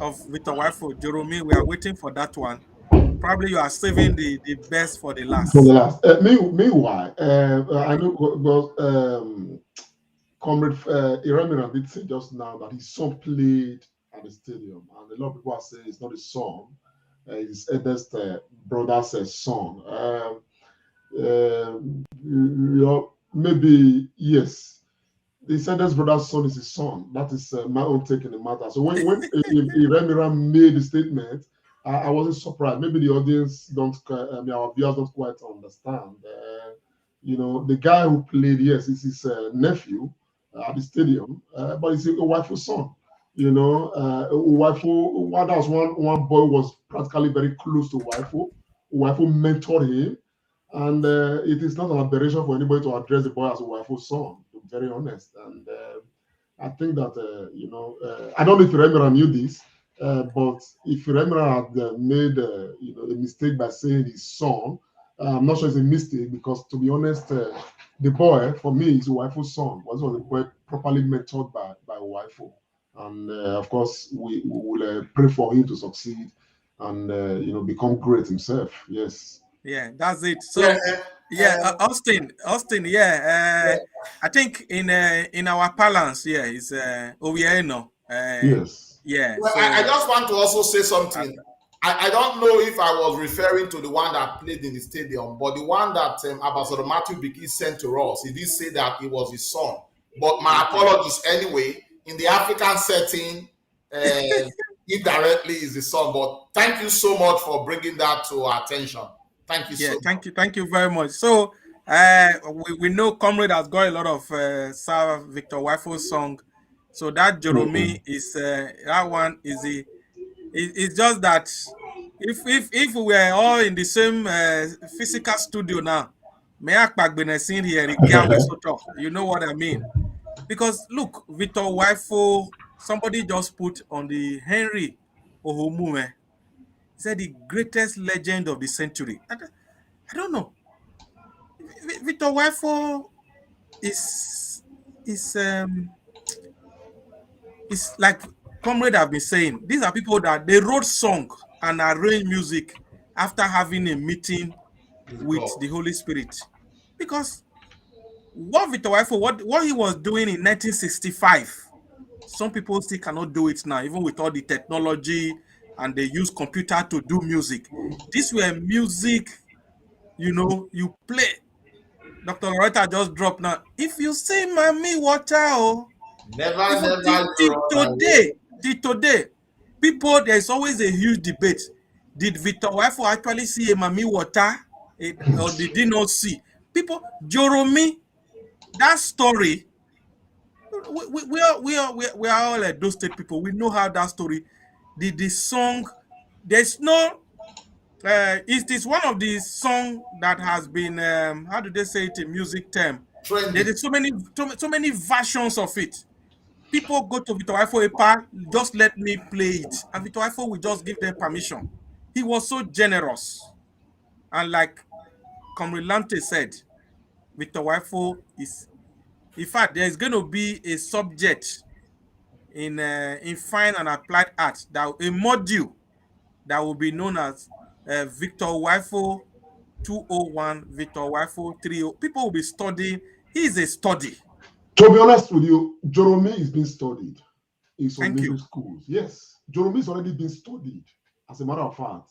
of Victor Uwaifo, Jerome. We are waiting for that one. Probably you are saving the best for the last. For the last. Meanwhile, I know Comrade Iremiran did say just now that his son played at the stadium, and a lot of people are saying it's not his son, his eldest brother's son. Maybe yes. The eldest brother's son is his son. That is my own take in the matter. So when Iremiran made the statement, I wasn't surprised. Maybe the audience don't, our viewers don't quite understand. The guy who played, yes, is his nephew at the stadium, but it's Uwaifo's son. Uwaifo, that was one boy was practically very close to Uwaifo. Uwaifo mentored him, and it is not an aberration for anybody to address the boy as Uwaifo's son, to be very honest. And I think that, I don't know if Remira knew this, but if Remira had made a mistake by saying his son, I'm not sure it's a mistake, because to be honest, the boy, for me, is Uwaifo's son. Was a boy properly mentored by Uwaifo. And of course, we will pray for him to succeed and become great himself. Yes. Yeah, that's it. So Austin, yeah. I think in our parlance, yeah, it's Ovieno. Yes. Yeah. Well, so, I just want to also say something. I don't know if I was referring to the one that played in the stadium, but the one that Ambassador Matthew Biki sent to us, he did say that it was his son. But my apologies anyway. In the African setting, indirectly is the son. But thank you so much for bringing that to our attention. Thank you so much. Thank you very much. So we know Comrade has got a lot of Sir Victor Uwaifo's song. So that Jerome is that one is it's just that if we were all in the same physical studio now, may I seen here you know what I mean? Because look, Victor Uwaifo, somebody just put on the Henry Ohomume. He said the greatest legend of the century. I don't know. Victor Uwaifo is like Comrade have been saying. These are people that they wrote song and arrange music after having a meeting with the Holy Spirit. Because what Victor Uwaifo, what he was doing in 1965, some people still cannot do it now, even with all the technology and they use computer to do music. These were music, you play. Dr. Loretta just dropped now. If you say Mami Water, today, people, there's always a huge debate. Did Victor Uwaifo actually see a Mami Water, or did he not see? People, Jerome, that story. We are all like those state people. We know how that story. The song, there's no. It is one of the songs that has been how do they say it in music term? There is so many versions of it. People go to Victor Uwaifo Epa, just let me play it, and Victor Uwaifo will just give them permission. He was so generous, and like Comrade Lante said, Victor Uwaifo is. In fact, there is going to be a subject in fine and applied art, that a module that will be known as Victor Uwaifo 201, Victor Uwaifo 30. People will be studying. He is a study. To be honest with you, Jerome is being studied in some Thank you. schools. Yes, Jerome is already being studied. As a matter of fact,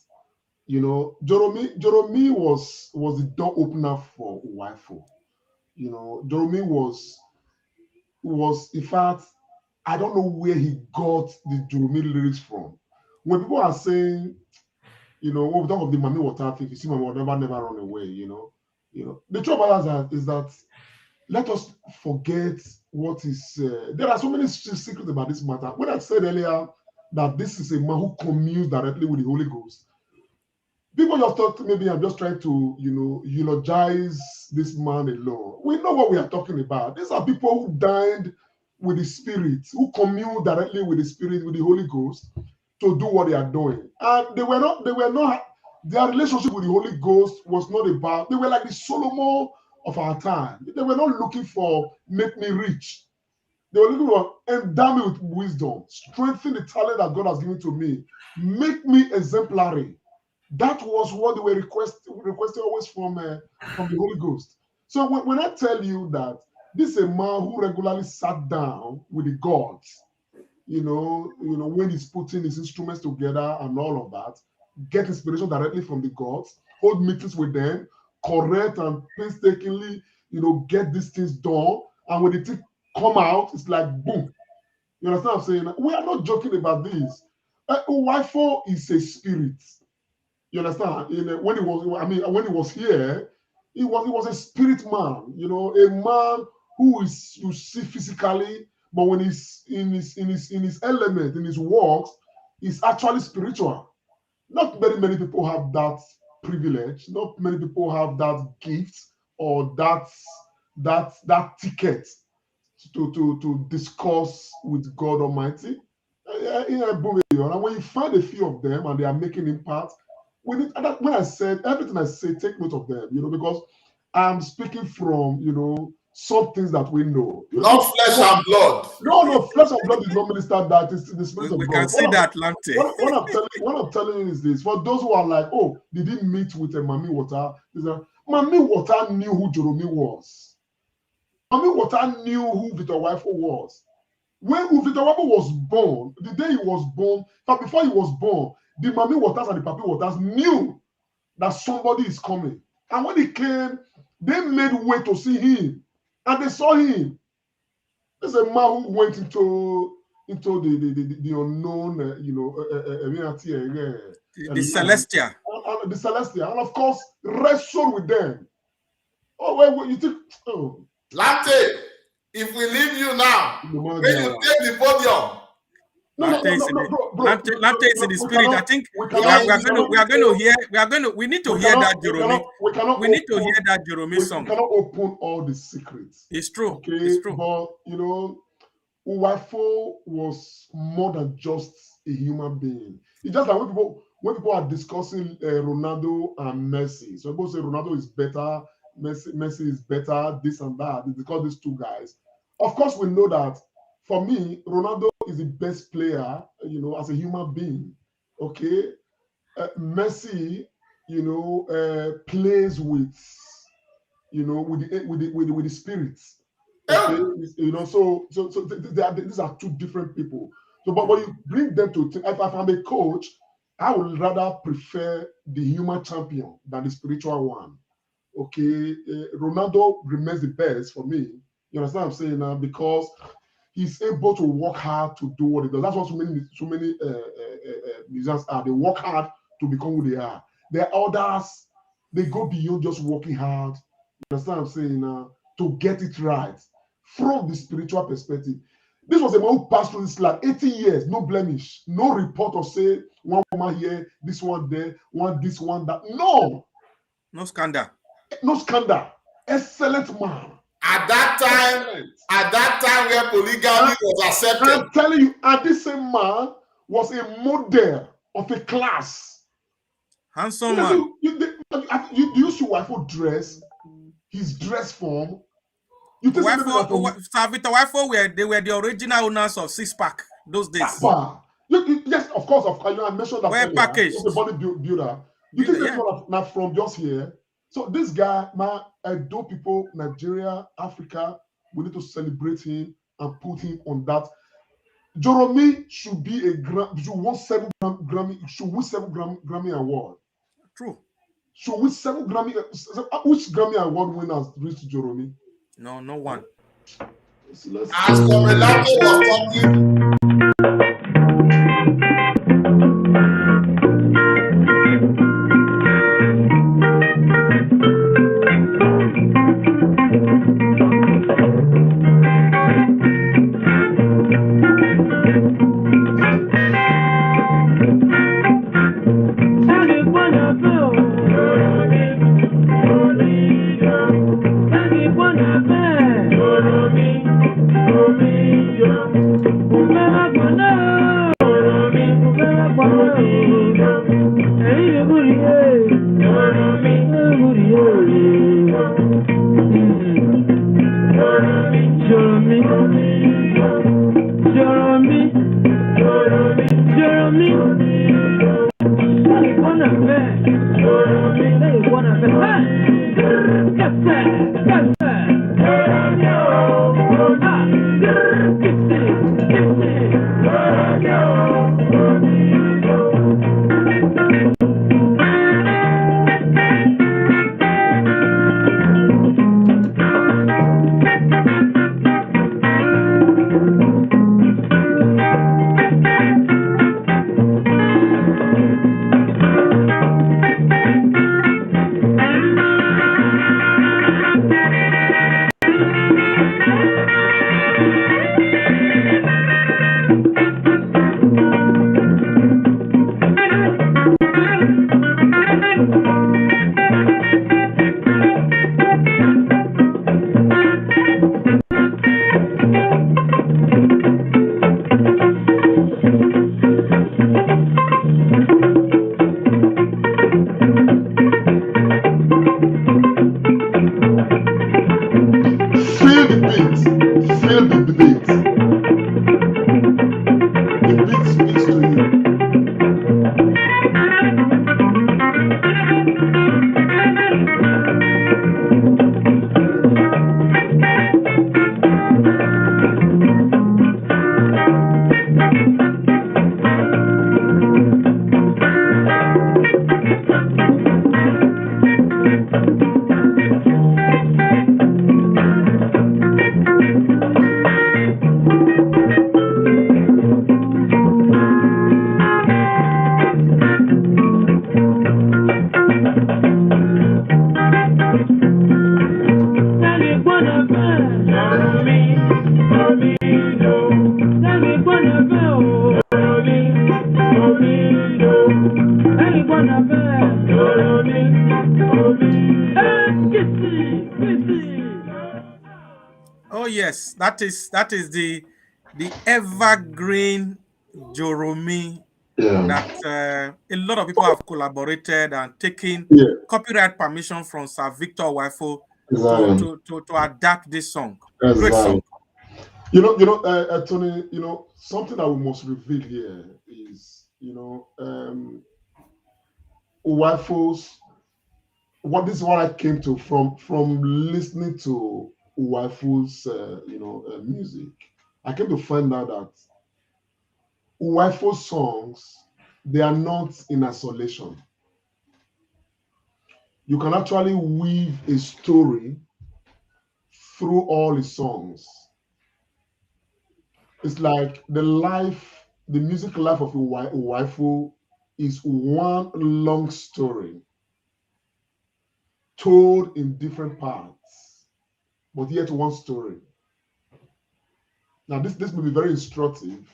Jerome was the door opener for Uwaifo. Jerome was in fact, I don't know where he got the Jerome lyrics from. When people are saying you know, when we talk of the Mami Water thing, you see Mami Water never run away, you know. The truth about that is that let us forget what is. There are so many secrets about this matter. When I said earlier that this is a man who communes directly with the Holy Ghost, people just thought maybe I'm just trying to, you know, eulogize this man alone. We know what we are talking about. These are people who dined with the Spirit, who commune directly with the Spirit, with the Holy Ghost, to do what they are doing. And their relationship with the Holy Ghost was not about, they were like the Solomon of our time. They were not looking for make me rich. They were looking for endow me with wisdom, strengthen the talent that God has given to me, make me exemplary. That was what they were requesting always from the Holy Ghost. So when I tell you that this is a man who regularly sat down with the gods, you know, when he's putting his instruments together and all of that, get inspiration directly from the gods, hold meetings with them, correct and painstakingly, you know, get these things done. And when the thing come out, it's like boom. You understand what I'm saying? We are not joking about this. Uwaifo is a spirit. You understand? When he was here, he was a spirit man. You know, a man who is, you see physically, but when he's in his element, in his works, he's actually spiritual. Not very many people have that privilege. Not many people have that gift or that ticket to discuss with God Almighty. And when you find a few of them and they are making impact, when I said everything I say, take note of them, you know, because I'm speaking from, you know, some things that we know. Not flesh and blood. No, flesh and blood is not minister that. It's the spirit of God. We can see that, Lante. What I'm telling you is this: for those who are like, oh, did he meet with a Mami Water? Mami Water knew who Joromi was. Mami Water knew who Uwaifo was. When Uwaifo was born, the day he was born, but before he was born, the Mami Waters and the Papi Waters knew that somebody is coming. And when he came, they made way to see him. And they saw him. There's a man who went into the unknown, the celestial. The celestial. And of course, wrestled with them. Oh, wait, you think, oh. Lante, if we leave you now, when you take the podium, Lante is in the spirit. I think we need to hear that Joromi. We need to hear that Joromi song. We cannot open all the secrets. It's true. Okay, it's true. But you know, Uwaifo was more than just a human being. It's just like when people are discussing Ronaldo and Messi. So people say Ronaldo is better, Messi is better, this and that. It's because these two guys. Of course, we know that. For me, Ronaldo is the best player, you know, as a human being. Okay, Messi, you know, plays with, you know, with the spirits. Okay, you know, so these are two different people. So, but when you bring them to, if I'm a coach, I would rather prefer the human champion than the spiritual one. Okay, Ronaldo remains the best for me. You understand what I'm saying now? Because he's able to work hard to do what he does. That's what so many musicians are. They work hard to become who they are. There are others, they go beyond just working hard. You understand what I'm saying? To get it right from the spiritual perspective. This was a man who passed through this life, 80 years, no blemish, no report or say one woman here, this one there, one this, one that. No. No scandal. No scandal. Excellent man. At that time where polygamy was accepted. I'm telling you, and this same man was a model of a class. Handsome man. You see Uwaifo dress, his dress form. You think Uwaifo they were the original owners of Six Pack those days. Yes, of course, I mentioned that. Well packaged. The bodybuilder. You think this one not from just here? So this guy, man, Edo people, Nigeria, Africa, we need to celebrate him and put him on that. Joromi should be should win 7 Grammy award. True. Should win 7 Grammy. Which Grammy award winners reached Joromi? No one. As Comrade Show was talking. Oh yes, that is the evergreen Joromi that a lot of people have collaborated and taken copyright permission from Sir Victor Uwaifo to adapt this song. Great song. You know, Tony. You know, something that we must reveal here is, Uwaifo's. This is what I came to from listening to Uwaifo's, music. I came to find out that Uwaifo's songs, they are not in isolation. You can actually weave a story through all his songs. It's like the music life of Uwaifo is one long story told in different parts, but yet one story. Now, this may be very instructive.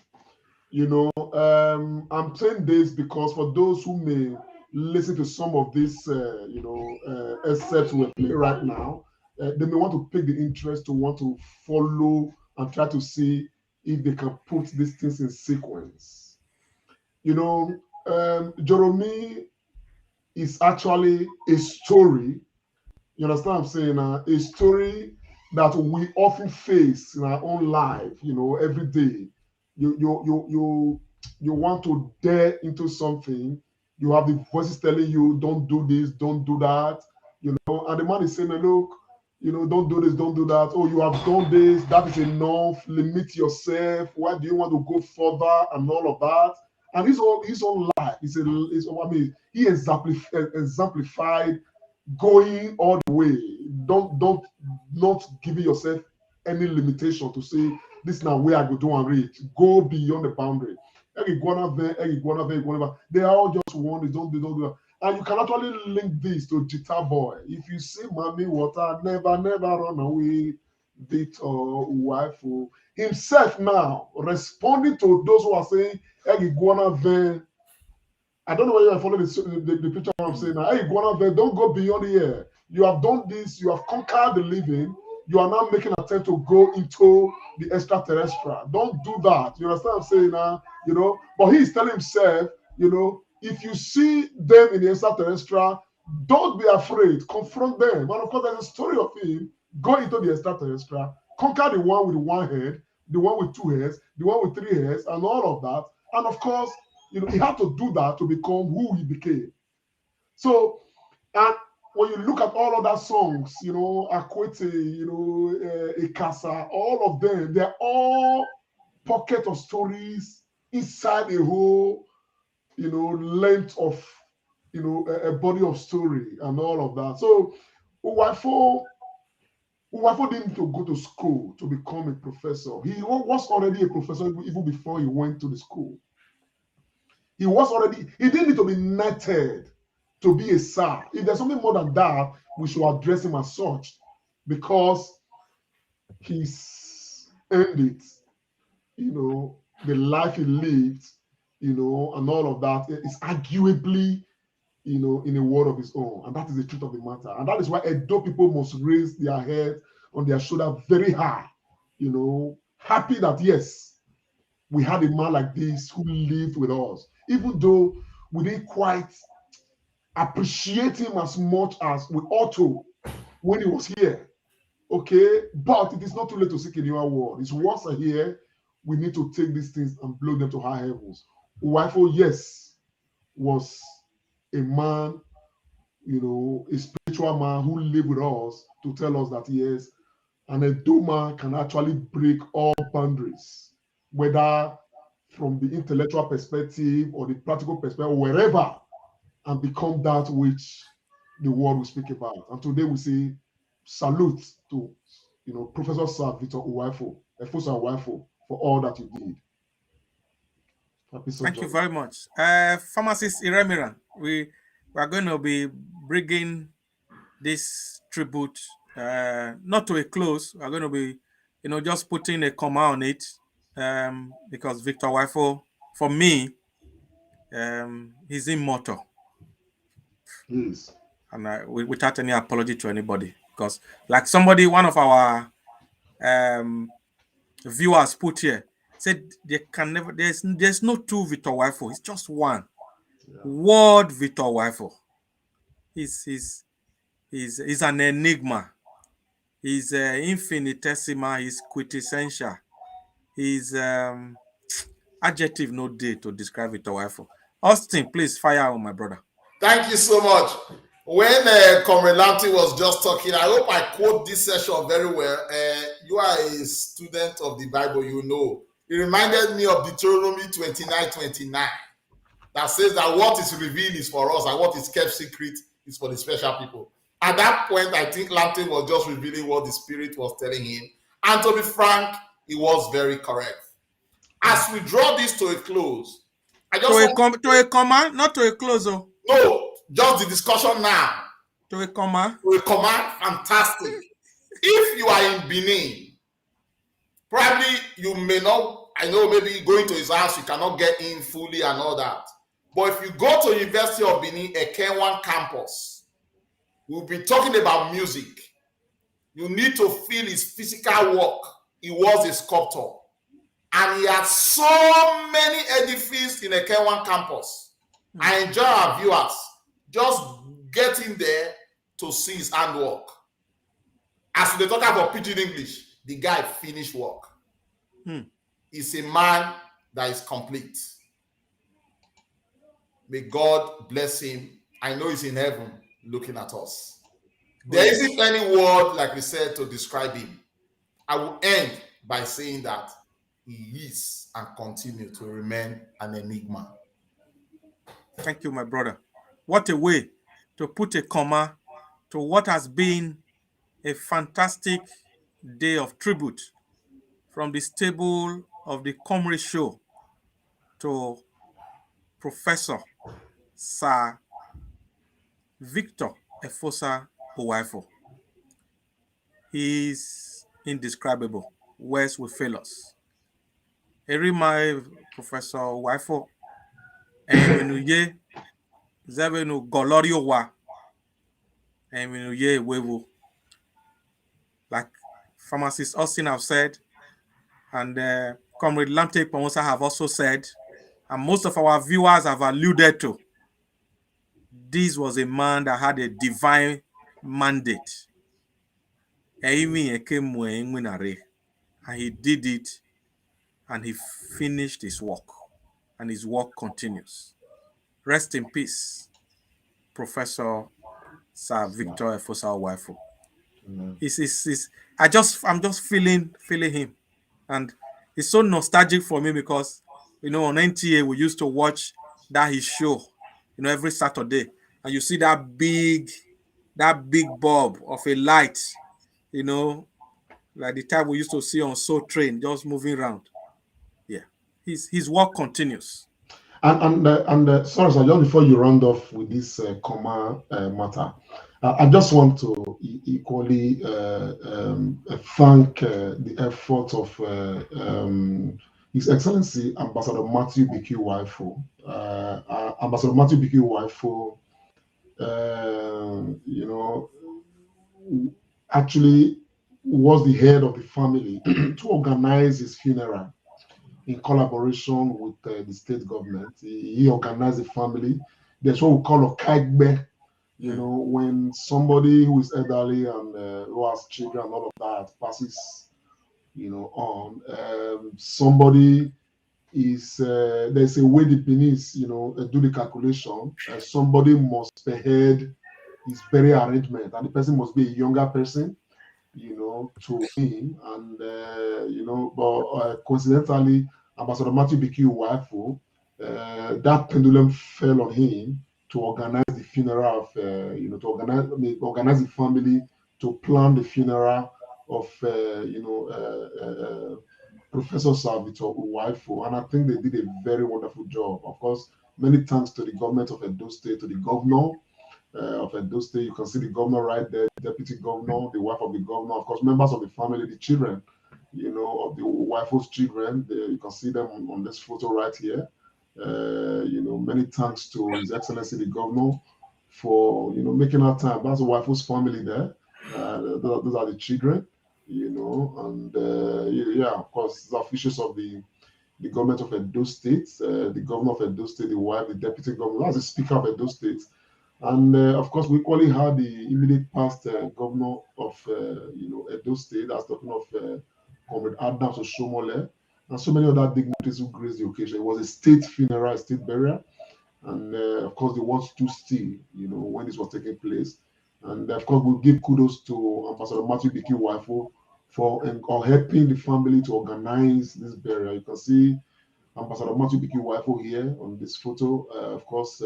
I'm saying this because for those who may listen to some of these, excerpts we're playing right now, they may want to pick the interest to want to follow and try to see if they can put these things in sequence. Joromi is actually a story. You understand what I'm saying? A story that we often face in our own life, every day. You want to dare into something. You have the voices telling you, don't do this, don't do that. And the man is saying, look, don't do this, don't do that. Oh, you have done this, that is enough. Limit yourself. Why do you want to go further and all of that? And his own life, he exemplified going all the way. Not giving yourself any limitation to say this is now where I go do and reach. Go beyond the boundary. They are all just one. Don't do that. And you can actually link this to Guitar Boy. If you see Mommy Water, never run away. Beat or Uwaifo himself now responding to those who are saying, I don't know whether I follow the picture I'm saying now. Hey, don't go beyond here. You have done this, you have conquered the living, you are now making an attempt to go into the extraterrestrial. Don't do that. You understand what I'm saying now? But he's telling himself, If you see them in the extraterrestrial, don't be afraid. Confront them. And of course, there's a story of him going into the extraterrestrial, conquer the one with one head, the one with two heads, the one with three heads, and all of that. And of course, he had to do that to become who he became. So, and when you look at all other songs, Akwete, Ikasa, all of them, they're all pocket of stories inside a whole, length of, a body of story and all of that. So, Uwaifo didn't need to go to school to become a professor. He was already a professor even before he went to the school. He didn't need to be knighted to be a sir. If there's something more than that, we should address him as such, because he's earned it. The life he lived, and all of that is arguably, in a world of his own. And that is the truth of the matter. And that is why Edo people must raise their head on their shoulder very high, happy that, yes, we had a man like this who lived with us, even though we didn't quite appreciate him as much as we ought to when he was here. Okay, but it is not too late to seek a newer world. His words are here. We need to take these things and blow them to high heavens. Uwaifo, yes, was a man, a spiritual man who lived with us to tell us that, yes, an Edo man can actually break all boundaries, whether from the intellectual perspective or the practical perspective, or wherever, and become that which the world will speak about. And today we say salute to, Professor Sir Victor Uwaifo, Efosa Uwaifo, for all that you did. Thank you very much. Pharmacist Iremiran, we are going to be bringing this tribute not to a close. We're going to be, just putting a comma on it, because Victor Uwaifo, for me, he's immortal. Yes. And without any apology to anybody, because like one of our viewers put here, said there's no two Victor Uwaifo, it's just one. Yeah. Word Victor Uwaifo. He's an enigma. He's infinitesimal, he's quintessential. He's adjective no day to describe Victor Uwaifo. Austin, please fire on my brother. Thank you so much. When Comrade Lanty was just talking, I hope I quote this session very well. You are a student of the Bible, It reminded me of Deuteronomy 29:29, that says that what is revealed is for us and what is kept secret is for the special people. At that point, I think Lanty was just revealing what the Spirit was telling him. And to be frank, he was very correct. As we draw this to a close, I just to a comma, not to a close. Oh. No, just the discussion now. To a comma. To a comma, fantastic. If you are in Benin, probably you may not, I know maybe going to his house, you cannot get in fully and all that. But if you go to University of Benin, Ekenwan campus, we'll be talking about music. You need to feel his physical work. He was a sculptor. And he had so many edifices in Ekenwan campus. I enjoy our viewers just getting there to see his handwork. As they talk about pidgin English, the guy finished work. He's a man that is complete. May God bless him. I know he's in heaven looking at us. There isn't any word, like we said, to describe him. I will end by saying that he is and continue to remain an enigma. Thank you, my brother. What a way to put a comma to what has been a fantastic day of tribute from the stable of the Comrade Show to Professor Sir Victor Efosa Uwaifo. He is indescribable. Words will fail us. Erima Professor Uwaifo Emenuye Zevenu Golorio wa Emenuye Wewo. Like Pharmacist Austin have said, and Comrade Lamte Pomosa have also said, and most of our viewers have alluded to, this was a man that had a divine mandate. And he did it, and he finished his work, and his work continues. Rest in peace, Professor Sir Victor Efosa Uwaifo. I'm just feeling him, and it's so nostalgic for me because on NTA we used to watch that his show, every Saturday, and you see that big bulb of a light, like the type we used to see on Soul Train just moving around. Yeah, his work continues. And sorry, sir, just before you round off with this comma matter, I just want to equally thank the effort of His Excellency Ambassador Matthew B.Q. Uwaifo. Ambassador Matthew B.Q. Uwaifo, actually was the head of the family to organize his funeral in collaboration with the state government. He organized the family. That's what we call a kagbe. When somebody who is elderly and who has children and all of that passes, on, somebody is, there's a way the Benin, do the calculation. Somebody must spearhead his burial arrangement, and the person must be a younger person, to him. And, but coincidentally, Ambassador Matthew B.Q. Uwaifo, that pendulum fell on him to organize the funeral of, to organize the family, to plan the funeral of, Professor Sir Victor Uwaifo. And I think they did a very wonderful job. Of course, many thanks to the government of Edo State, to the governor of Edo State. You can see the governor right there, the deputy governor, the wife of the governor, of course, members of the family, the children, of the Uwaifo's children. You can see them on this photo right here. Many thanks to His Excellency the Governor for making our time. That's Uwaifo's family there. Those are the children, and of course, the officials of the government of Edo State, the governor of Edo State, the wife, the deputy governor, that's the speaker of Edo State, and of course, we equally had the immediate past governor of Edo State. That's talking of Comrade Adams Oshomole, and so many other dignitaries who graced the occasion. It was a state funeral, a state burial, and of course, the world stood still, when this was taking place. And of course, we'll give kudos to Ambassador Matthew B.Q. Uwaifo for helping the family to organize this burial. You can see Ambassador Matthew B.Q. Uwaifo here on this photo. Of course,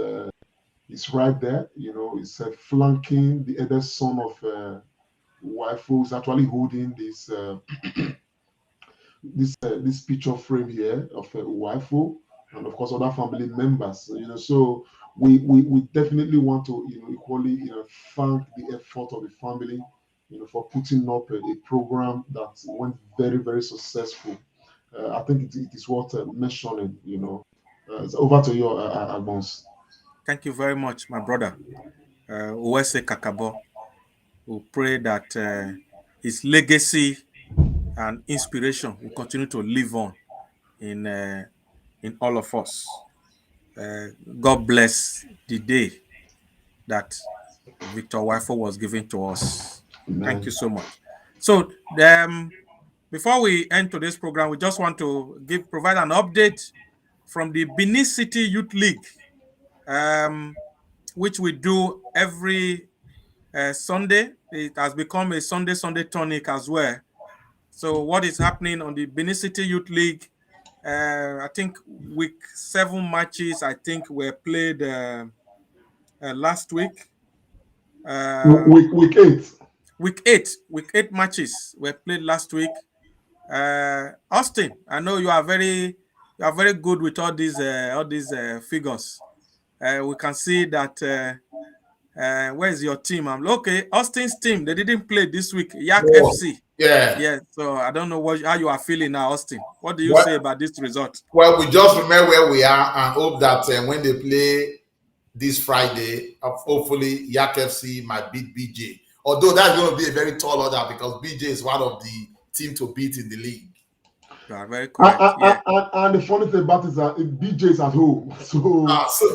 he's right there. He's flanking the other son of Uwaifo, who's actually holding this. This picture frame here of Uwaifo, and of course other family members. So we definitely want to equally thank the effort of the family, for putting up a program that went very, very successful. I think it is worth mentioning. It's over to you, Agbons. Thank you very much, my brother. Uwese Kakabo. We pray that his legacy and inspiration will continue to live on in all of us. God bless the day that Victor Uwaifo was given to us. Amen. Thank you so much. So before we end today's program, we just want to provide an update from the Benin City Youth League, which we do every Sunday. It has become a Sunday tonic as well. So what is happening on the Benin City Youth League? I think week 7 matches, I think, were played last week. Week 8. Week 8 matches were played last week. Austin, I know you are very good with all these figures. We can see that. Where is your team? Okay, Austin's team, they didn't play this week. Yak FC. Yeah. So I don't know how you are feeling now, Austin. What do you say about this result? Well, we just remember where we are and hope that when they play this Friday, hopefully Yak FC might beat BJ. Although that's going to be a very tall order because BJ is one of the team to beat in the league. You are very correct. And the funny thing about it is that BJ is at home, so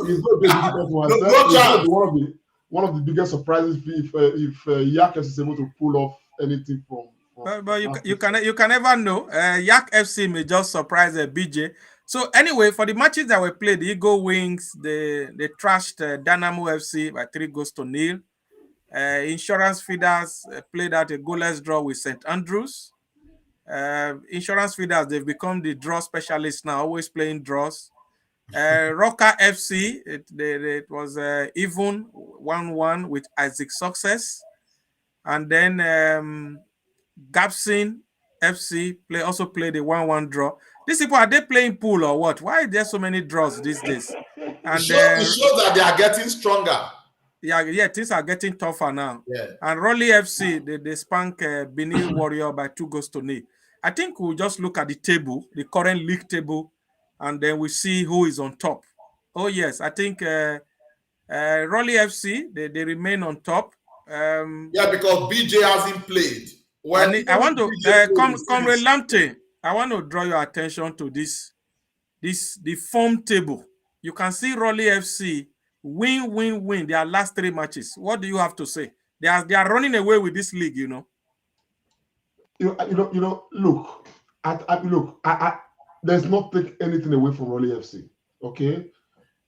it's going to be a difficult one. No It's going chance. to be one of the biggest surprises if Yak is able to pull off anything from. But you can never know. Yak FC may just surprise BJ. So anyway, for the matches that were played, the Eagle Wings they trashed Dynamo FC by 3-0. Insurance Feeders played out a goalless draw with St. Andrews. Insurance Feeders, they've become the draw specialists now, always playing draws. Rocker FC, it was even 1-1 with Isaac Success. And then Gapsin FC also played a 1-1 draw. These people, are they playing pool or what? Why are there so many draws these days? And it shows that they are getting stronger. Yeah, things are getting tougher now. Yeah. And Raleigh FC, they spank Benin Warrior by 2-0. I think we'll just look at the table, the current league table, and then we see who is on top. Oh yes, I think Raleigh FC, they remain on top. Yeah, because BJ hasn't played. Well, I want to Comrade Lante, I want to draw your attention to the form table. You can see Raleigh FC win their last 3 matches. What do you have to say? They are running away with this league, you know. Look, there's not take anything away from Raleigh FC, okay?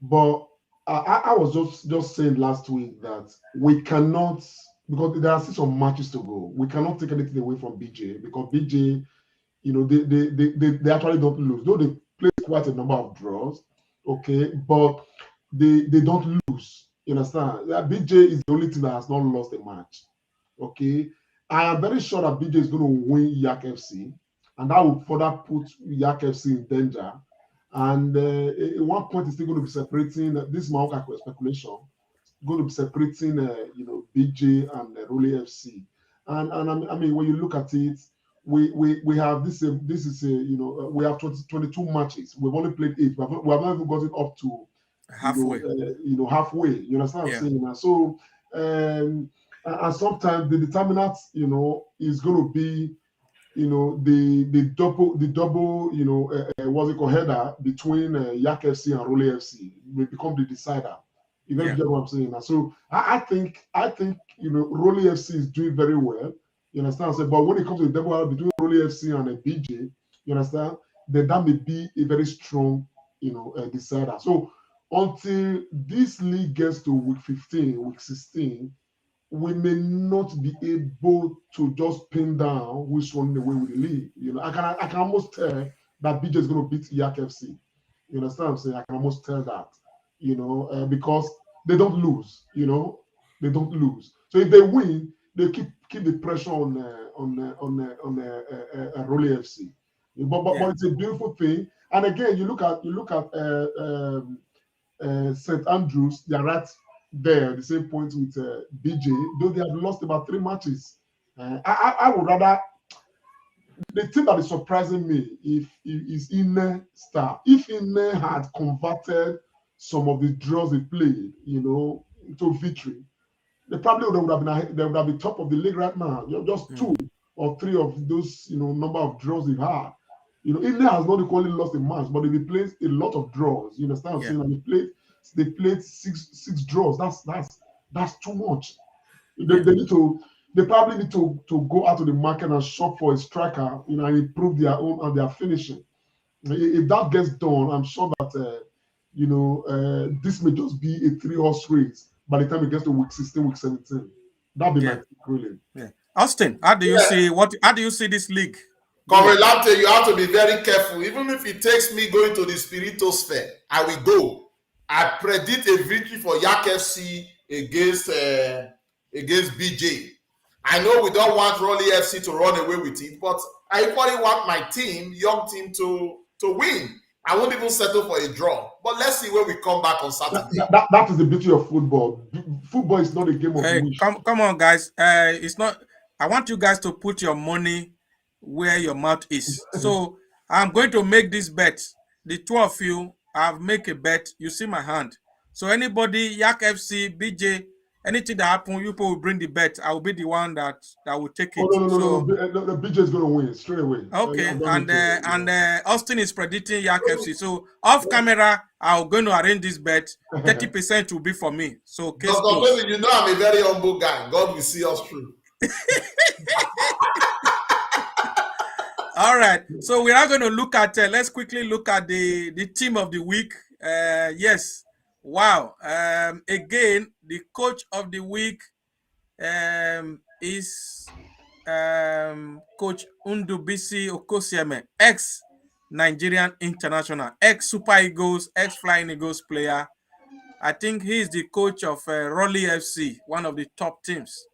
But I was just saying last week that we cannot, because there are still some matches to go. We cannot take anything away from BJ because BJ, they actually don't lose. Though they play quite a number of draws, okay, but they don't lose. You understand? BJ is the only team that has not lost a match. Okay. I am very sure that BJ is going to win Yak FC, and that will further put Yak FC in danger. And at one point, it's still going to be separating. This is my own speculation. Going to be separating, BJ and Raleigh FC. And I mean, when you look at it, we have this is we have 22 matches. We've only played 8. We have not even gotten up to halfway. Halfway. You understand what I'm saying? So and sometimes the determinant, is going to be, the double, what's it called, header between Yak FC and Raleigh FC will become the decider. You get what I'm saying? So I think Raleigh FC is doing very well. You understand? So, but when it comes to the double header between Raleigh FC and a BJ, you understand? Then that may be a very strong, decider. So until this league gets to week 15, week 16, we may not be able to just pin down who's running away with the league. I can almost tell that BJ is going to beat Yak FC. You understand what I'm saying? I can almost tell that, because they don't lose. They don't lose. So if they win, they keep the pressure on Raleigh FC. But it's a beautiful thing. And again, you look at St. Andrews. They are right there, the same point with BJ, though they have lost about 3 matches. I would rather, the thing that is surprising me is Ine Star. If Ine had converted some of the draws they played, into victory, they probably would have been top of the league right now. Just 2 or 3 of those, number of draws they've had. Ine has not equally lost a match, but they played a lot of draws. You understand what I'm saying? And they played six draws. That's too much. They probably need to go out to the market and shop for a striker, and improve their own and their finishing. If that gets done, I'm sure that this may just be a 3-horse race by the time it gets to week 16, week 17. That'd be my pick, really. Yeah. Austin, how do you see this league? Comrade Lante, you have to be very careful. Even if it takes me going to the spiritosphere, I will go. I predict a victory for Yak FC against BJ. I know we don't want Raleigh FC to run away with it, but I equally want my team, young team, to win. I won't even settle for a draw. But let's see when we come back on Saturday. That is the beauty of football. Football is not a game of wish. Come on, guys. It's not. I want you guys to put your money where your mouth is. So I'm going to make this bet. The 2 of you, I've made a bet. You see my hand. So anybody, Yak FC, BJ, anything that happens, you people will bring the bet. I will be the one that will take it. Oh, no. The BJ is going to win straight away. Okay, and Austin is predicting Yak FC. So off camera, I'm going to arrange this bet. 30% will be for me. So case closed. You know I'm a very humble guy. God will see us through. All right. So we are going to look at. Let's quickly look at the team of the week. Yes. Wow. Again, the coach of the week is Coach Ndubisi Okosieme, ex-Nigerian international, ex-Super Eagles, ex-Flying Eagles player. I think he is the coach of Raleigh FC, one of the top teams.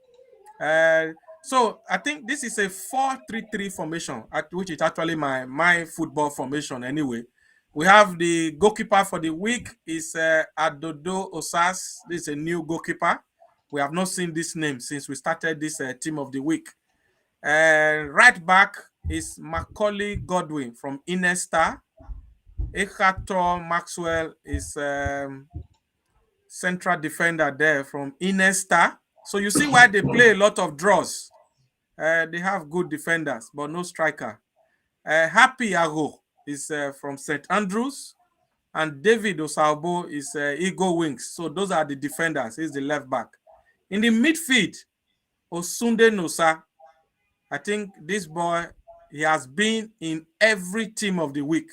So I think this is a 4-3-3 formation, which is actually my football formation anyway. We have the goalkeeper for the week is Adodo Osas. This is a new goalkeeper. We have not seen this name since we started this team of the week. Right back is Macaulay Godwin from Inesta. Ekator Maxwell is central defender there from Inesta. So you see why they play a lot of draws. They have good defenders, but no striker. Happy Ago is from St. Andrews. And David Osalbo is Eagle Wings. So those are the defenders. He's the left back. In the midfield, Osunde Nosa. I think this boy, he has been in every team of the week.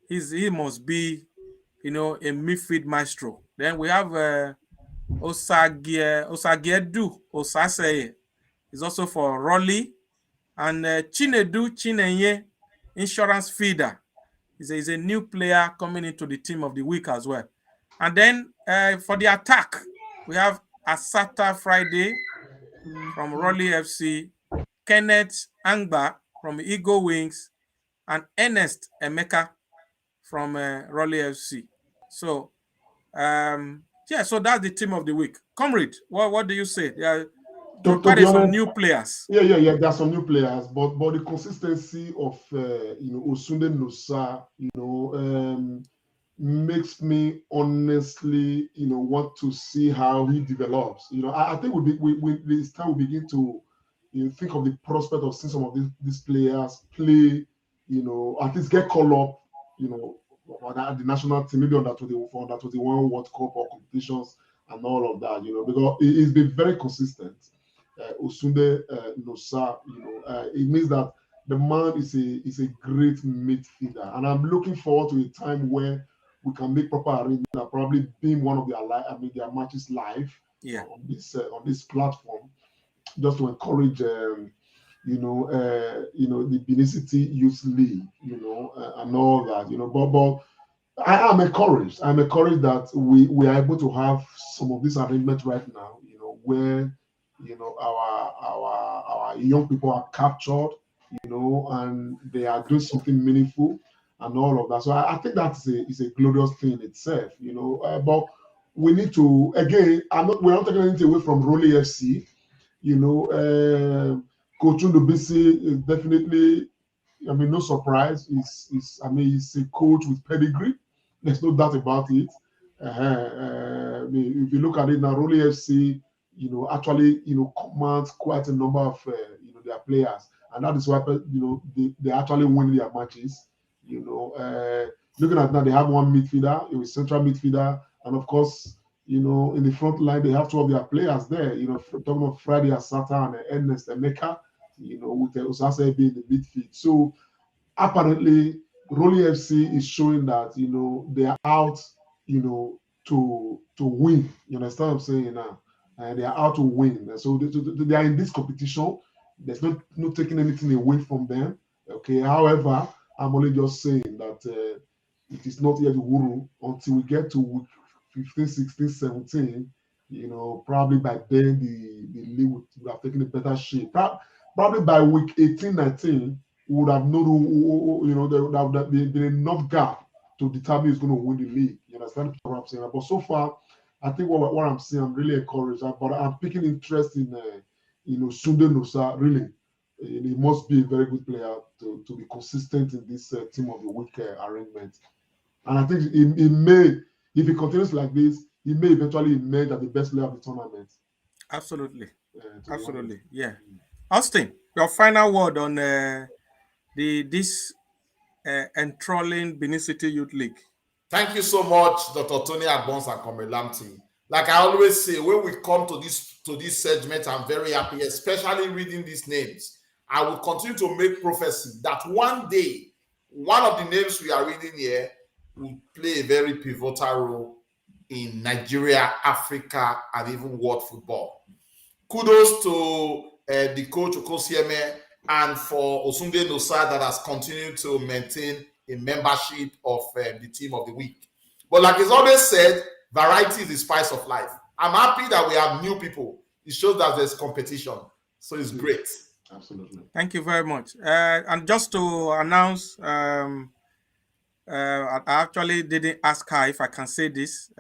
He must be, a midfield maestro. Then we have Osagiedu Osaseye. He's also for Raleigh. And Chinedu Chinenye, insurance feeder. He's a new player coming into the team of the week as well. And then for the attack, we have Asata Friday from Raleigh FC, Kenneth Angba from Eagle Wings, and Ernest Emeka from Raleigh FC. So, so that's the team of the week. Comrade, what do you say? There are some new players. Yeah. There are some new players, but the consistency of Osunde Nosa, makes me honestly, want to see how he develops. I think it's time we begin to think of the prospect of seeing some of these players play, at least get called up, at the national team, maybe under 21 World Cup or competitions and all of that, because he's been very consistent. Osunde Nosa, it means that the man is a great midfielder, and I'm looking forward to a time where we can make proper arrangements and probably being one of their matches live on this platform, just to encourage the Benin City Youth League, and all that, but I am encouraged. I'm encouraged that we are able to have some of this arrangement right now, where our young people are captured, and they are doing something meaningful and all of that. So I think is a glorious thing in itself, but we need to, again, we're not taking anything away from Raleigh FC. Coach Ndubisi is definitely, no surprise. He's a coach with pedigree. There's no doubt about it. If you look at it now, Raleigh FC, actually, commands quite a number of, their players. And that is why, they actually win their matches. Looking at now, they have one midfielder, a central midfielder. And of course, in the front line, they have two of their players there, talking about Friday Asata and Ernest Emeka, with Osase being in the midfield. So apparently, Raleigh FC is showing that, they are out, to win. You understand what I'm saying now? And they are out to win. So they are in this competition. There's no taking anything away from them. Okay. However, I'm only just saying that it is not yet the wuru until we get to week 15, 16, 17. Probably by then the league would have taken a better shape. Probably by week 18, 19, we would have known, there would have been enough gap to determine who's going to win the league. You understand what I'm saying? But so far, I think what I'm seeing, I'm really encouraged. But I'm picking interest in, Sunde Nosa. Really, he must be a very good player to be consistent in this team of the week arrangement. And I think it may, if he continues like this, he may eventually emerge as the best player of the tournament. Absolutely. To Absolutely. Yeah. Austin, your final word on this enthralling Benin City Youth League. Thank you so much, Dr. Tony Agbons and Comrade Lamty. Like I always say, when we come to this segment, I'm very happy, especially reading these names. I will continue to make prophecy that one day, one of the names we are reading here will play a very pivotal role in Nigeria, Africa, and even world football. Kudos to the coach Okosieme and for Osunde Nosa that has continued to maintain a membership of the team of the week. But like it's always said, variety is the spice of life. I'm happy that we have new people. It shows that there's competition. So it's great. Absolutely. Thank you very much. And just to announce, I actually didn't ask her if I can say this.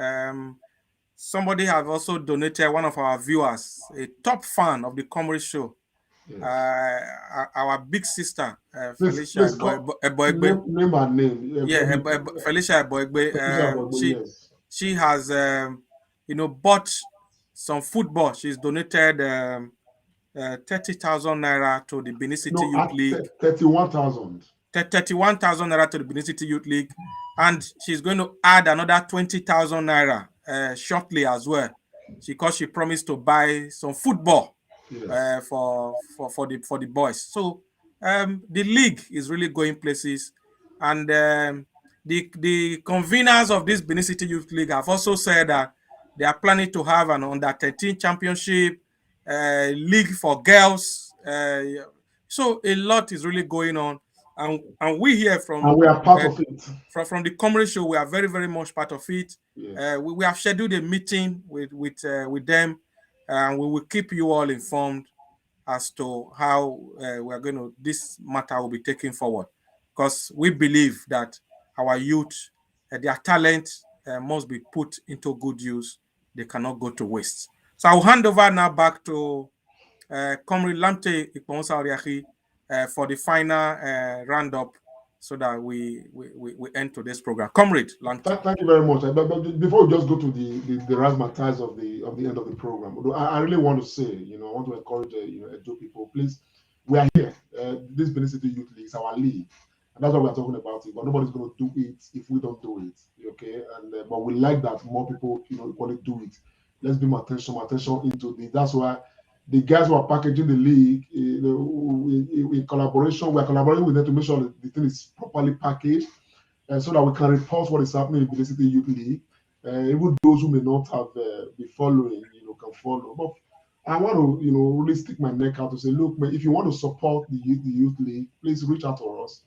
Somebody have also donated, one of our viewers, a top fan of the Comrade Show. Yes. Our big sister, Felicia Eboegbe. Name her name. Yeah, Felicia Eboegbe. She has, bought some football. She's donated 30,000 naira to the Benin City Youth League. 31,000. 31,000 naira to the Benin City Youth League, and she's going to add another 20,000 naira shortly as well, because she promised to buy some football. Yes. For the boys. So the league is really going places, and the conveners of this Benin City Youth League have also said that they are planning to have an under-13 championship, league for girls. So a lot is really going on, and we hear from, and we are part of it. From the Comrade Show, we are very, very much part of it. Yes. We have scheduled a meeting with them. And we will keep you all informed as to how this matter will be taken forward, because we believe that our youth, their talent must be put into good use. They cannot go to waste. So I'll hand over now back to Comrade Lamte Ikponsa for the final roundup, so that we end today's program. Comrade Lamte. Thank you very much. But before we just go to the razzmatazz of the end of the program, I really want to say, I want to encourage Edo people, please. We are here. This Benin City Youth League is our league, and that's what we are talking about it. But nobody's going to do it if we don't do it. Okay, and but we like that more people, equally do it. Let's bring attention into this. That's why the guys who are packaging the league, in collaboration, we're collaborating with them to make sure that the thing is properly packaged, so that we can report what is happening in the City Youth League. Even those who may not have been following, can follow. But I want to, really stick my neck out to say, look, if you want to support the Youth League, please reach out to us.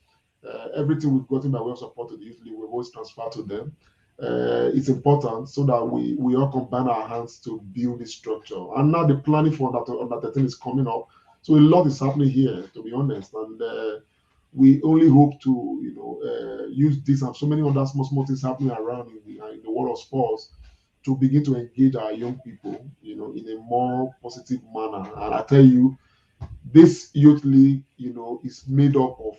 Everything we've gotten by way of support to the Youth League, we've always transferred to them. It's important so that we all combine our hands to build this structure. And now the planning for that thing is coming up. So a lot is happening here, to be honest. And we only hope to, use this and so many other small things happening around in the world of sports to begin to engage our young people, in a more positive manner. And I tell you, this youth league, is made up of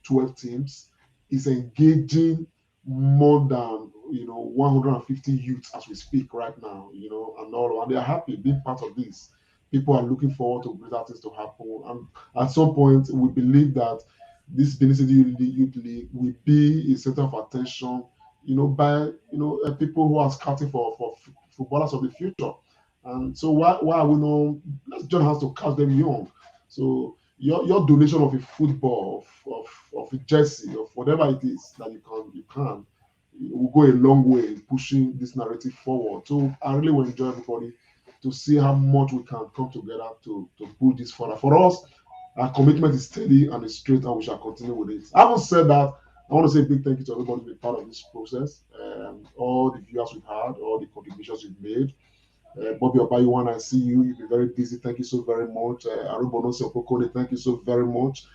12 teams. It's engaging more than 150 youths as we speak right now, and they are happy being part of this. People are looking forward to greater things to happen, and at some point we believe that this Benin City Youth League will be a center of attention, by people who are scouting for footballers of the future. And so why are we not? Let's join hands to catch them young. So your donation of a football, of a jersey, of whatever it is that you can will go a long way in pushing this narrative forward. So I really will enjoy everybody to see how much we can come together to push this further. For us, our commitment is steady and it's straight, and we shall continue with it. Having said that, I want to say a big thank you to everybody who's been part of this process, all the viewers we've had, all the contributions you've made. Bobby Obayuwan, I see you. You've been very busy. Thank you so very much. Arubono Sopokode, thank you so very much.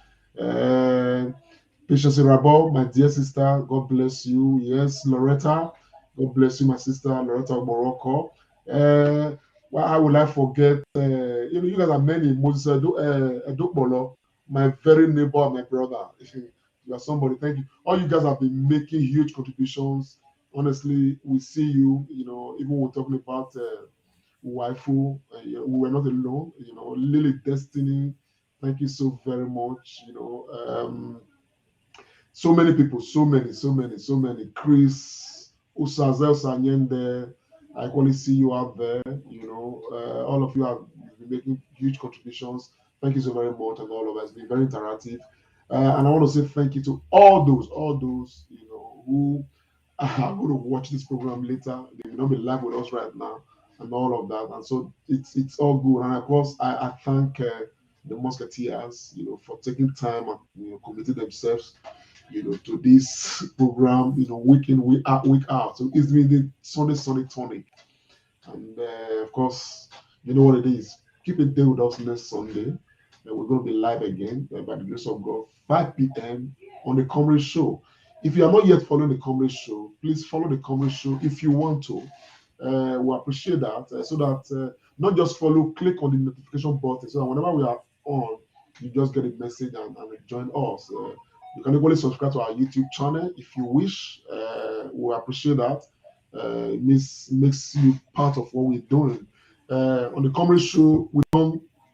Patience Rabo, my dear sister, God bless you. Yes, Loretta, God bless you, my sister, Loretta of Morocco. Why would I forget? You guys are many. Moses Edokbolo, my very neighbor, my brother. You are somebody. Thank you. All you guys have been making huge contributions honestly, we see you. Even we're talking about Uwaifo, we were not alone. Lily Destiny, thank you so very much. So many people, so many. Chris, Usazel Sanyende, I only see you out there. All of you have been making huge contributions. Thank you so very much, and all of us. It's been very interactive. And I want to say thank you to all those, who are going to watch this program later. They will not be live with us right now, and all of that. And so it's all good. And of course, I thank the Musketeers, for taking time and committing themselves, to this program, week in, week out. So it's been the Sunday tonic. And of course, you know what it is. Keep it there with us next Sunday. We're going to be live again by the grace of God, 5 p.m. on the Comrade Show. If you are not yet following the Comrade Show, please follow the Comrade Show if you want to. We appreciate that. So that not just follow, click on the notification button so that whenever we are on, you just get a message and join us. You can equally subscribe to our YouTube channel if you wish. We appreciate that. It makes you part of what we're doing. On the Comrade Show,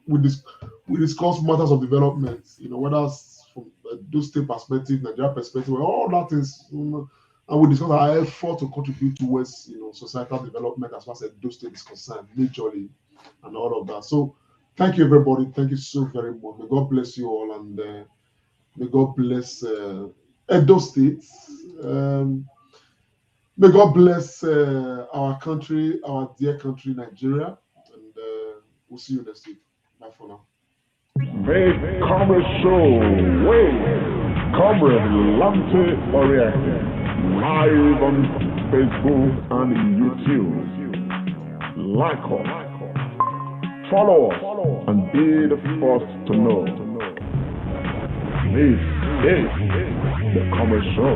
we discuss matters of development, whether it's from those state perspective, Nigeria perspective, all that is, and we discuss our effort to contribute towards, societal development as far as those state is concerned, majorly, and all of that. So, thank you, everybody. Thank you so very much. May God bless you all, and may God bless Edo State. May God bless our country, our dear country, Nigeria, and we'll see you next week. Bye for now. Make Comrade Show with Comrade Lante Oriake live on Facebook and YouTube. Like us, follow us, and be the first to know. This is the Comrade Show.